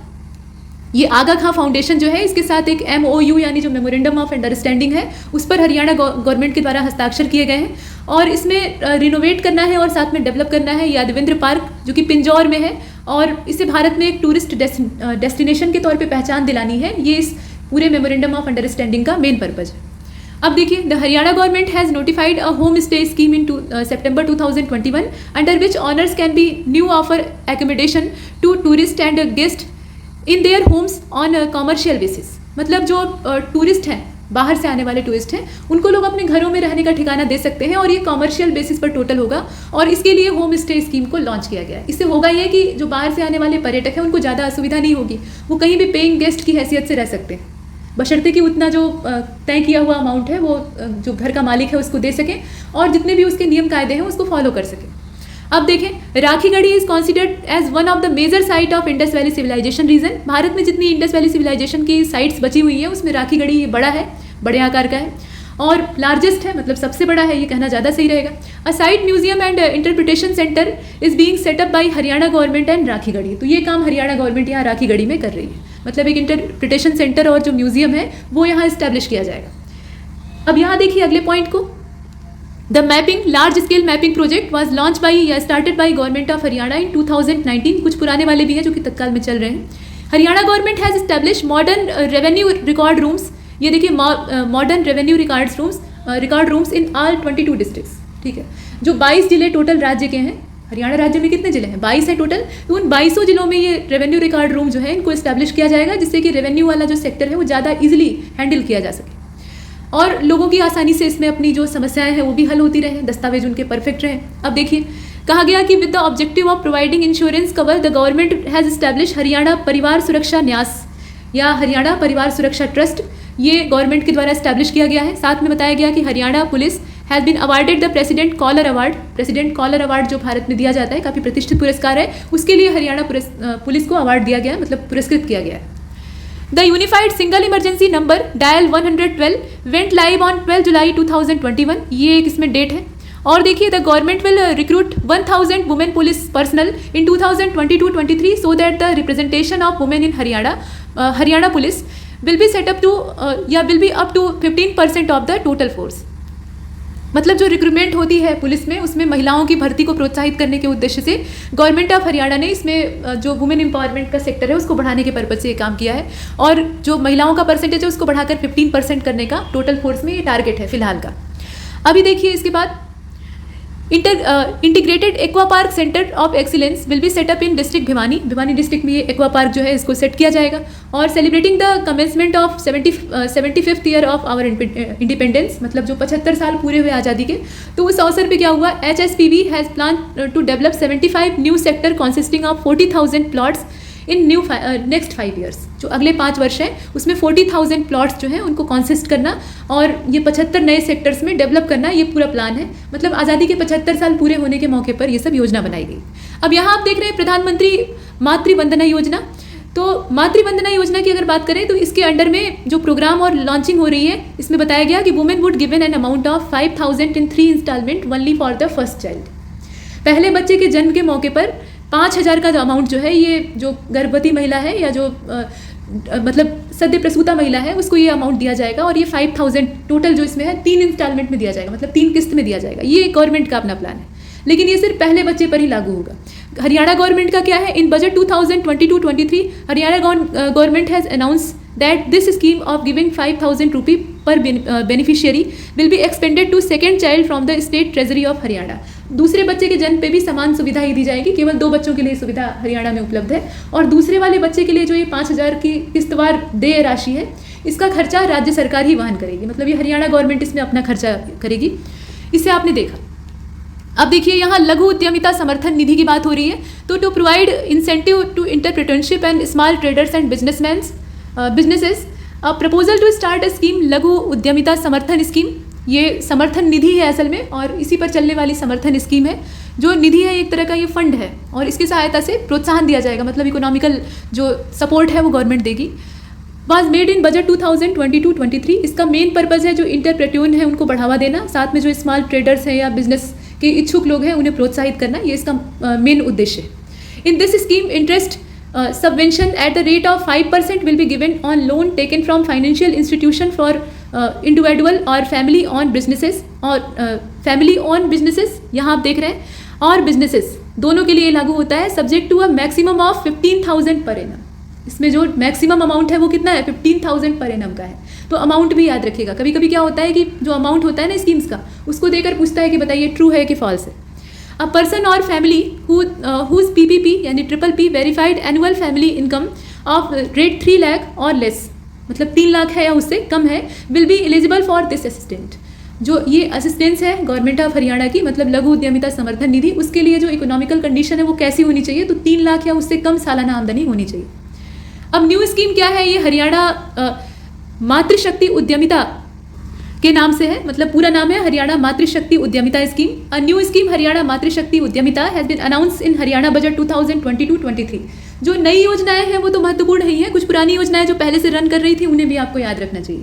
ये आगा खां फाउंडेशन जो है, इसके साथ एक MOU यानी जो मेमोरेंडम ऑफ अंडरस्टैंडिंग है, उस पर हरियाणा गवर्नमेंट के द्वारा हस्ताक्षर किए गए हैं। और इसमें रिनोवेट करना है और साथ में डेवलप करना है यादविंद्र पार्क, जो कि पिंजौर में है, और इसे भारत में एक टूरिस्ट डेस्टिनेशन के तौर पे पहचान दिलानी है। ये इस पूरे मेमोरेंडम ऑफ अंडरस्टैंडिंग का मेन पर्पज है। अब देखिए the Haryana government has notified a home stay scheme in September 2021 under which owners can be new offer accommodation to tourist and guest in their homes on commercial basis. मतलब जो टूरिस्ट हैं, बाहर से आने वाले टूरिस्ट हैं, उनको लोग अपने घरों में रहने का ठिकाना दे सकते हैं, और ये कॉमर्शियल बेसिस पर टोटल होगा। और इसके लिए होम स्टे स्कीम को लॉन्च किया गया है। इससे होगा ये कि जो बाहर से आने वाले पर्यटक हैं उनको ज़्यादा असुविधा नहीं होगी, वो कहीं भी पेइंग गेस्ट की हैसियत से रह सकते हैं, बशर्ते कि उतना जो तय किया हुआ अमाउंट है वो जो घर का मालिक है उसको दे सकें, और जितने भी उसके नियम कायदे हैं उसको फॉलो कर सकें। अब देखें Rakhigarhi is considered as one of the major site of Indus valley civilization region. Bharat में जितनी इंडस वैली सिविलाइजेशन की साइट्स बची हुई हैं उसमें राखीगढ़ी बड़ा है, बड़े आकार का है, और लार्जेस्ट है, मतलब सबसे बड़ा है, ये कहना ज़्यादा सही रहेगा। A site museum and interpretation centre is being set up by Haryana government and Rakhigarhi. तो ये काम हरियाणा गवर्नमेंट यहाँ राखीगढ़ी में कर रही है, मतलब एक इंटरप्रिटेशन सेंटर और जो म्यूजियम है वो यहाँ इस्टेब्लिश किया जाएगा। अब यहाँ देखिए अगले पॉइंट को, the mapping large scale mapping project was launch by या started by government of Haryana in 2019। कुछ पुराने वाले भी हैं जो कि तत्काल में चल रहे हैं। Haryana government has establish modern revenue record rooms, ये देखिए modern revenue record rooms in all 22 districts, ठीक है। जो 22 जिले टोटल राज्य के हैं, हरियाणा राज्य में कितने जिले हैं? 22 है टोटल। तो उन 22 जिलों में ये रेवेन्यू रिकॉर्ड रूम जो है इनको इस्टेब्लिश किया जाएगा, जिससे कि रेवेन्यू वाला जो सेक्टर है वो ज़्यादा इजीली हैंडल किया जा सके और लोगों की आसानी से इसमें अपनी जो समस्याएं हैं वो भी हल होती रहे, दस्तावेज उनके परफेक्ट रहें। अब देखिए कहा गया कि with the objective of providing insurance cover the government has establish Haryana परिवार सुरक्षा न्यास या हरियाणा परिवार सुरक्षा ट्रस्ट, ये गवर्नमेंट के द्वारा इस्टेब्लिश किया गया है। साथ में बताया गया कि Haryana police has been awarded the president colour award. President colour award जो भारत में दिया जाता है, काफ़ी प्रतिष्ठित पुरस्कार है, उसके लिए हरियाणा पुलिस को अवार्ड दिया गया, मतलब पुरस्कृत किया गया है। The unified single emergency number dial 112 went live on 12 July 2021, ये एक इसमें डेट है। और देखिए the government will recruit 1000 women police personnel in 2022-23 so that the representation of women in Haryana police will be set up to या will be up to 15% of the total force. मतलब जो रिक्रूटमेंट होती है पुलिस में, उसमें महिलाओं की भर्ती को प्रोत्साहित करने के उद्देश्य से गवर्नमेंट ऑफ हरियाणा ने इसमें जो वुमेन एम्पावरमेंट का सेक्टर है उसको बढ़ाने के पर्पज से ये काम किया है। और जो महिलाओं का परसेंटेज है उसको बढ़ाकर 15% करने का टोटल फोर्स में ये टारगेट है फिलहाल का। अभी देखिए इसके बाद integrated aqua park centre of excellence will be set up in district Bhiwani district में ये एक्वा पार्क जो है इसको सेट किया जाएगा। और celebrating the commencement of 75th year of our independence, मतलब जो 75 साल पूरे हुए आज़ादी के, तो उस अवसर पे क्या हुआ, HSPV has plan to develop 75 new sector consisting of 40,000 plots in next 5 years. जो अगले 5 वर्ष हैं उसमें 40,000 प्लॉट्स जो हैं उनको कॉन्सिस्ट करना और ये 75 नए सेक्टर्स में डेवलप करना, ये पूरा प्लान है। मतलब आज़ादी के 75 साल पूरे होने के मौके पर ये सब योजना बनाई गई। अब यहाँ आप देख रहे हैं प्रधानमंत्री मातृ वंदना योजना। तो मातृ वंदना योजना की अगर बात करें तो इसके अंडर में जो प्रोग्राम और लॉन्चिंग हो रही है, इसमें बताया गया कि women would given an amount of 5,000 in 3 instalment only for the first child. पहले बच्चे के जन्म के मौके पर 5,000 का जो अमाउंट जो है, ये जो गर्भवती महिला है या जो मतलब सद्य प्रसूता महिला है उसको ये अमाउंट दिया जाएगा। और ये 5,000 टोटल जो इसमें है 3 इंस्टॉलमेंट में दिया जाएगा, मतलब 3 किस्त में दिया जाएगा। ये गवर्नमेंट का अपना प्लान है, लेकिन ये सिर्फ पहले बच्चे पर ही लागू होगा। हरियाणा गवर्नमेंट का क्या है, in budget 2022-23 Haryana government has announce that this scheme of giving 5,000 rupee per beneficiary will be expanded to second child from the state treasury of Haryana. दूसरे बच्चे के जन्म पे भी समान सुविधा ही दी जाएगी, केवल 2 बच्चों के लिए सुविधा हरियाणा में उपलब्ध है। और दूसरे वाले बच्चे के लिए जो ये 5,000 की किस्तवार देय राशि है, इसका खर्चा राज्य सरकार ही वहन करेगी, मतलब ये हरियाणा गवर्नमेंट इसमें अपना खर्चा करेगी। इसे आपने देखा। अब देखिए यहाँ लघु उद्यमिता समर्थन निधि की बात हो रही है। तो to provide incentive to entrepreneurship and small traders and businesses proposal to start a scheme Laghu Udyamita समर्थन स्कीम। ये समर्थन निधि है असल में, और इसी पर चलने वाली समर्थन स्कीम है। जो निधि है एक तरह का ये फंड है और इसकी सहायता से प्रोत्साहन दिया जाएगा, मतलब इकोनॉमिकल जो सपोर्ट है वो गवर्नमेंट देगी। Was made in budget 2022-23। इसका मेन पर्पज़ है जो इंटरप्रेन्योर है उनको बढ़ावा देना, साथ में जो स्मॉल ट्रेडर्स हैं या बिजनेस के इच्छुक लोग हैं उन्हें प्रोत्साहित करना, ये इसका मेन उद्देश्य है। In this scheme interest subvention at the rate of 5% will be given on loan taken from financial institution for individual or family owned businesses और family owned businesses यहाँ आप देख रहे हैं, और businesses दोनों के लिए लागू होता है, subject to a maximum of 15,000 per annum। इसमें जो मैक्सिमम अमाउंट है वो कितना है, 15,000 पर एनम का है। तो अमाउंट भी याद रखिएगा। कभी कभी क्या होता है कि जो अमाउंट होता है ना स्कीम्स का, उसको देकर पूछता है कि बताइए ट्रू है कि फॉल्स है। अ पर्सन और फैमिली हुज PPP यानी PPP verified annual family income of rate 3 lakh और लेस, मतलब 3 लाख है या उससे कम है, will be eligible for this assistant. जो ये असिस्टेंस है गवर्नमेंट ऑफ हरियाणा की, मतलब लघु उद्यमिता समर्थन निधि, उसके लिए जो इकोनॉमिकल कंडीशन है वो कैसी होनी चाहिए, तो 3 लाख या उससे कम सालाना आमदनी होनी चाहिए। अब न्यू स्कीम क्या है, ये हरियाणा मातृशक्ति उद्यमिता के नाम से है, मतलब पूरा नाम है Haryana Matrishakti Udyamita scheme. A new scheme Haryana Matrishakti Udyamita has been announce in Haryana budget 2022-23। जो नई योजनाएं हैं वो तो महत्वपूर्ण ही है, कुछ पुरानी योजनाएं जो पहले से रन कर रही थी उन्हें भी आपको याद रखना चाहिए।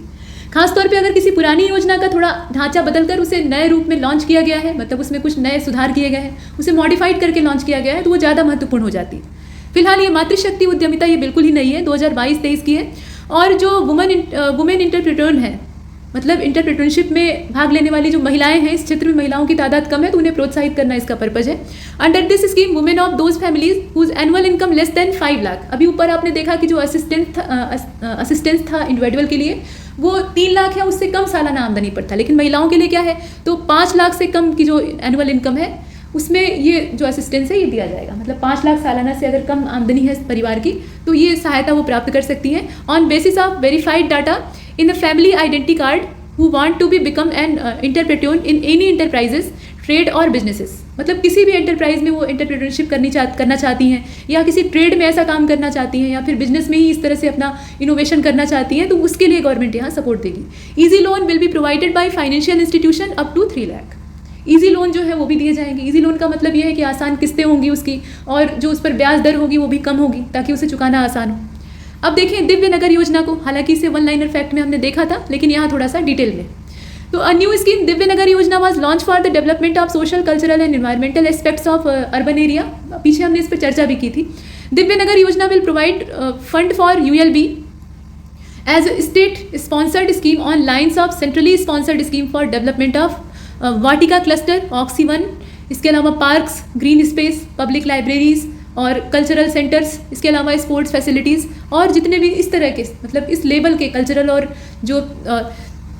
खासतौर पे अगर किसी पुरानी योजना का थोड़ा ढांचा बदलकर उसे नए रूप में लॉन्च किया गया है, मतलब उसमें कुछ नए सुधार किए गए हैं, उसे मॉडिफाइड करके लॉन्च किया गया है, तो वो ज़्यादा महत्वपूर्ण हो जाती है। फिलहाल ये मातृशक्ति उद्यमिता ये बिल्कुल ही नई है, 2022-23 की है। और जो वुमेन इंटरप्रेन्योर है मतलब इंटरप्रेन्योरशिप में भाग लेने वाली जो महिलाएं हैं, इस क्षेत्र में महिलाओं की तादाद कम है, तो उन्हें प्रोत्साहित करना इसका पर्पज है। Under this scheme women of those families whose annual income less than 5 lakh, अभी ऊपर आपने देखा कि जो असिस्टेंस था इंडिविजुअल के लिए वो 3 लाख या उससे कम सालाना आमदनी पर था, लेकिन महिलाओं के लिए क्या है, तो 5 लाख से कम की जो एनुअल इनकम है उसमें ये जो असिस्टेंस है ये दिया जाएगा। मतलब 5 लाख सालाना से अगर कम आमदनी है परिवार की तो ये सहायता वो प्राप्त कर सकती हैं on basis of verified data in the family identity card who want to be become an entrepreneur in any enterprises trade और बिजनेसेस। मतलब किसी भी एंटरप्राइज में वो एंटरप्रेन्योरशिप करना चाहती हैं या किसी ट्रेड में ऐसा काम करना चाहती हैं या फिर बिजनेस में ही इस तरह से अपना इनोवेशन करना चाहती हैं, तो उसके लिए गवर्नमेंट यहाँ सपोर्ट देगी। Easy loan will be provided by financial institution up to 3 lakh. Easy loan जो है वो भी दिए जाएंगे। ईजी लोन का मतलब ये है कि आसान किस्तें होंगी उसकी और जो उस पर ब्याज दर होगी वो भी कम होगी ताकि उसे चुकाना आसान हो। अब देखें दिव्य नगर योजना को, हालांकि इसे वन लाइनर फैक्ट में हमने देखा था, लेकिन यहाँ थोड़ा सा डिटेल में। तो अ न्यू स्कीम दिव्य नगर योजना was launch for the development of social, cultural and environmental aspects of urban area. पीछे हमने इस पर चर्चा भी की थी। Divya Nagar Yojana will provide fund for ULB as state sponsored scheme on lines of centrally sponsored scheme for development of Vatika cluster, oxy 1, इसके अलावा parks, green space, public libraries और कल्चरल सेंटर्स, इसके अलावा स्पोर्ट्स फैसिलिटीज़ और जितने भी इस तरह के मतलब इस लेवल के कल्चरल और जो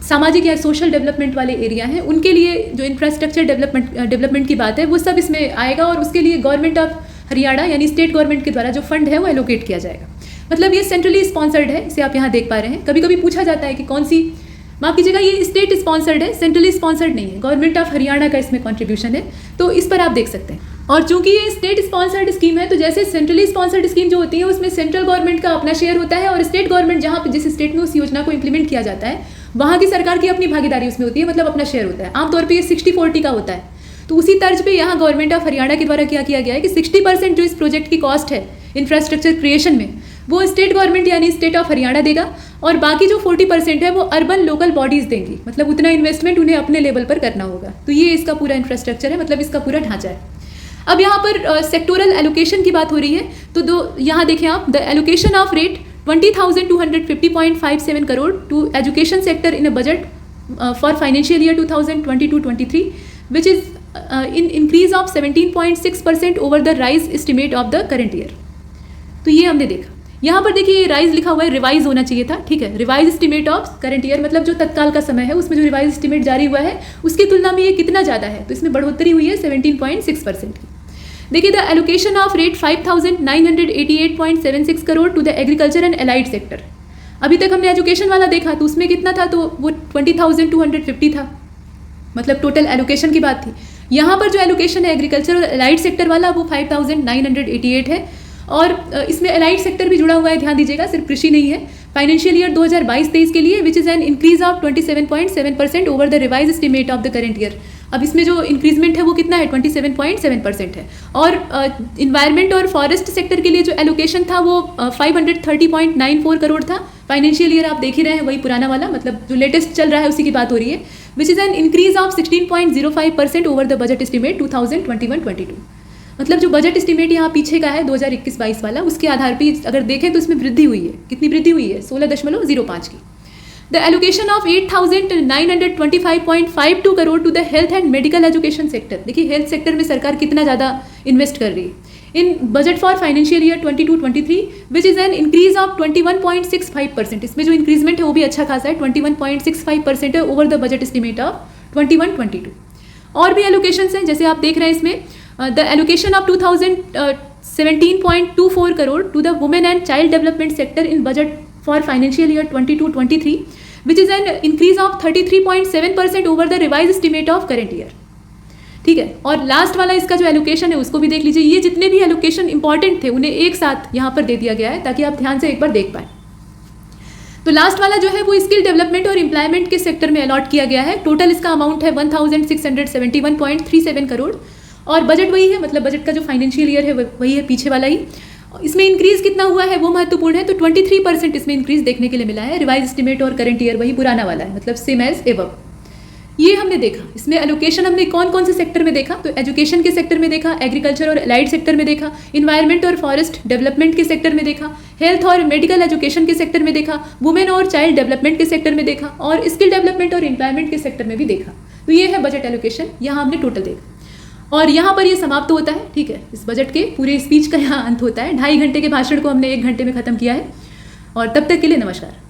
सामाजिक या सोशल डेवलपमेंट वाले एरिया हैं उनके लिए जो इंफ्रास्ट्रक्चर डेवलपमेंट की बात है वो सब इसमें आएगा और उसके लिए गवर्नमेंट ऑफ हरियाणा यानी स्टेट गवर्नमेंट के द्वारा जो फंड है वो एलोकेट किया जाएगा। मतलब ये सेंट्रली स्पॉन्सर्ड है, इसे आप यहाँ देख पा रहे हैं। कभी कभी पूछा जाता है कि कौन सी, माफ कीजिएगा, ये स्टेट स्पॉन्सर्ड है, सेंट्रली स्पॉन्सर्ड नहीं है। गवर्नमेंट ऑफ हरियाणा का इसमें कंट्रीब्यूशन है, तो इस पर आप देख सकते हैं। और चूंकि ये स्टेट स्पॉन्सर्ड स्कीम है तो जैसे सेंट्रली स्पॉन्सर्ड स्कीम जो होती है उसमें सेंट्रल गवर्नमेंट का अपना शेयर होता है और स्टेट गवर्नमेंट जहाँ पे जिस स्टेट में उस योजना को इंप्लीमेंट किया जाता है वहाँ की सरकार की अपनी भागीदारी उसमें होती है, मतलब अपना शेयर होता है। आमतौर पर ये 60-40 का होता है। तो उसी तर्ज पे यहाँ गवर्नमेंट ऑफ हरियाणा के द्वारा क्या किया गया है कि 60% जो इस प्रोजेक्ट की कॉस्ट है इंफ्रास्ट्रक्चर क्रिएशन में वो स्टेट गवर्नमेंट यानी स्टेट ऑफ हरियाणा देगा और बाकी जो 40% है वो अर्बन लोकल बॉडीज़ देंगी। मतलब उतना इन्वेस्टमेंट उन्हें अपने लेवल पर करना होगा। तो ये इसका पूरा इंफ्रास्ट्रक्चर है, मतलब इसका पूरा ढांचा है। अब यहाँ पर सेक्टोरल एलोकेशन की बात हो रही है तो यहाँ देखें आप, the allocation of rate 20,250.57 crore to education sector in a budget for financial year 2022-23 which is in increase of 17.6% over the rise estimate of the current year. तो ये हमने देखा। यहाँ पर देखिए ये राइज लिखा हुआ है, रिवाइज होना चाहिए था, ठीक है। Revise estimate of current year मतलब जो तत्काल का समय है उसमें जो रिवाइज एस्टिमेट जारी हुआ है उसकी तुलना में ये कितना ज़्यादा है, तो इसमें बढ़ोतरी हुई है 17.6% की। देखिए the allocation of rate 5,988.76 crore to the agriculture and allied sector. अभी तक हमने एजुकेशन वाला देखा तो उसमें कितना था, तो वो 20,250 था, मतलब टोटल एलोकेशन की बात थी। यहाँ पर जो एलोकेशन है एग्रीकल्चर और एलाइड सेक्टर वाला वो 5,988 है और इसमें एलाइड सेक्टर भी जुड़ा हुआ है, ध्यान दीजिएगा, सिर्फ कृषि नहीं है। फाइनेंशियल ईयर 2022-23 के लिए विच is an increase of 27.7% over the revise estimate of the current year. अब इसमें जो इंक्रीजमेंट है वो कितना है, 27.7% है। और इन्वायरमेंट और फॉरेस्ट सेक्टर के लिए जो एलोकेशन था वो 530.94 करोड़ था। फाइनेंशियल ईयर आप देख ही रहे हैं, वही पुराना वाला, मतलब जो लेटेस्ट चल रहा है उसी की बात हो रही है, विच is an increase of 16.05% over the budget estimate 2021-22। मतलब जो बजट एस्टिमेट यहाँ पीछे का है 2021-22 वाला, उसके आधार पर अगर देखें तो इसमें वृद्धि हुई है। कितनी वृद्धि हुई है, 16.05 की। The allocation of 8,925.52 crore to the health and medical education sector. देखिए हेल्थ सेक्टर में सरकार कितना ज़्यादा इन्वेस्ट कर रही है in budget for financial year 22-23 which is an increase of 21.65%। इसमें जो इंक्रीजमेंट है वो भी अच्छा खासा है, 21.65% है over the budget estimate of 21-22। और भी एलोकेशंस हैं, जैसे आप देख रहे हैं इसमें the allocation of 2,017.24 crore to the women and child development sector in budget for financial year 22-23 which is an increase of 33.7% over the revise estimate of current year, ठीक है। और लास्ट वाला इसका जो एलोकेशन है उसको भी देख लीजिए। ये जितने भी एलोकेशन इंपॉर्टेंट थे उन्हें एक साथ यहाँ पर दे दिया गया है ताकि आप ध्यान से एक बार देख पाएँ। तो लास्ट वाला जो है वो स्किल डेवलपमेंट और एम्प्लॉयमेंट के सेक्टर में अलॉट किया गया है। टोटल इसका अमाउंट है 1,671.37 करोड़ और बजट वही है, मतलब बजट का जो फाइनेंशियल ईयर है वही है, पीछे वाला ही। इसमें इंक्रीज कितना हुआ है वो महत्वपूर्ण है, तो 23% इसमें इंक्रीज देखने के लिए मिला है। रिवाइज एस्टिमेट और करंट ईयर वही पुराना वाला है, मतलब सेम एज एबव। ये हमने देखा। इसमें एलोकेशन हमने कौन कौन से सेक्टर में देखा, तो एजुकेशन के सेक्टर में देखा, एग्रीकल्चर और एलाइड सेक्टर में देखा, इन्वायरमेंट और फॉरेस्ट डेवलपमेंट के सेक्टर में देखा, हेल्थ और मेडिकल एजुकेशन के सेक्टर में देखा, वुमेन और चाइल्ड डेवलपमेंट के सेक्टर में देखा, और स्किल डेवलपमेंट और एम्प्लॉयमेंट के सेक्टर में भी देखा। तो ये है बजट एलोकेशन, यहाँ हमने टोटल देखा और यहाँ पर ये समाप्त होता है। ठीक है, इस बजट के पूरे स्पीच का यहाँ अंत होता है। 2.5 घंटे के भाषण को हमने 1 घंटे में ख़त्म किया है। और तब तक के लिए नमस्कार।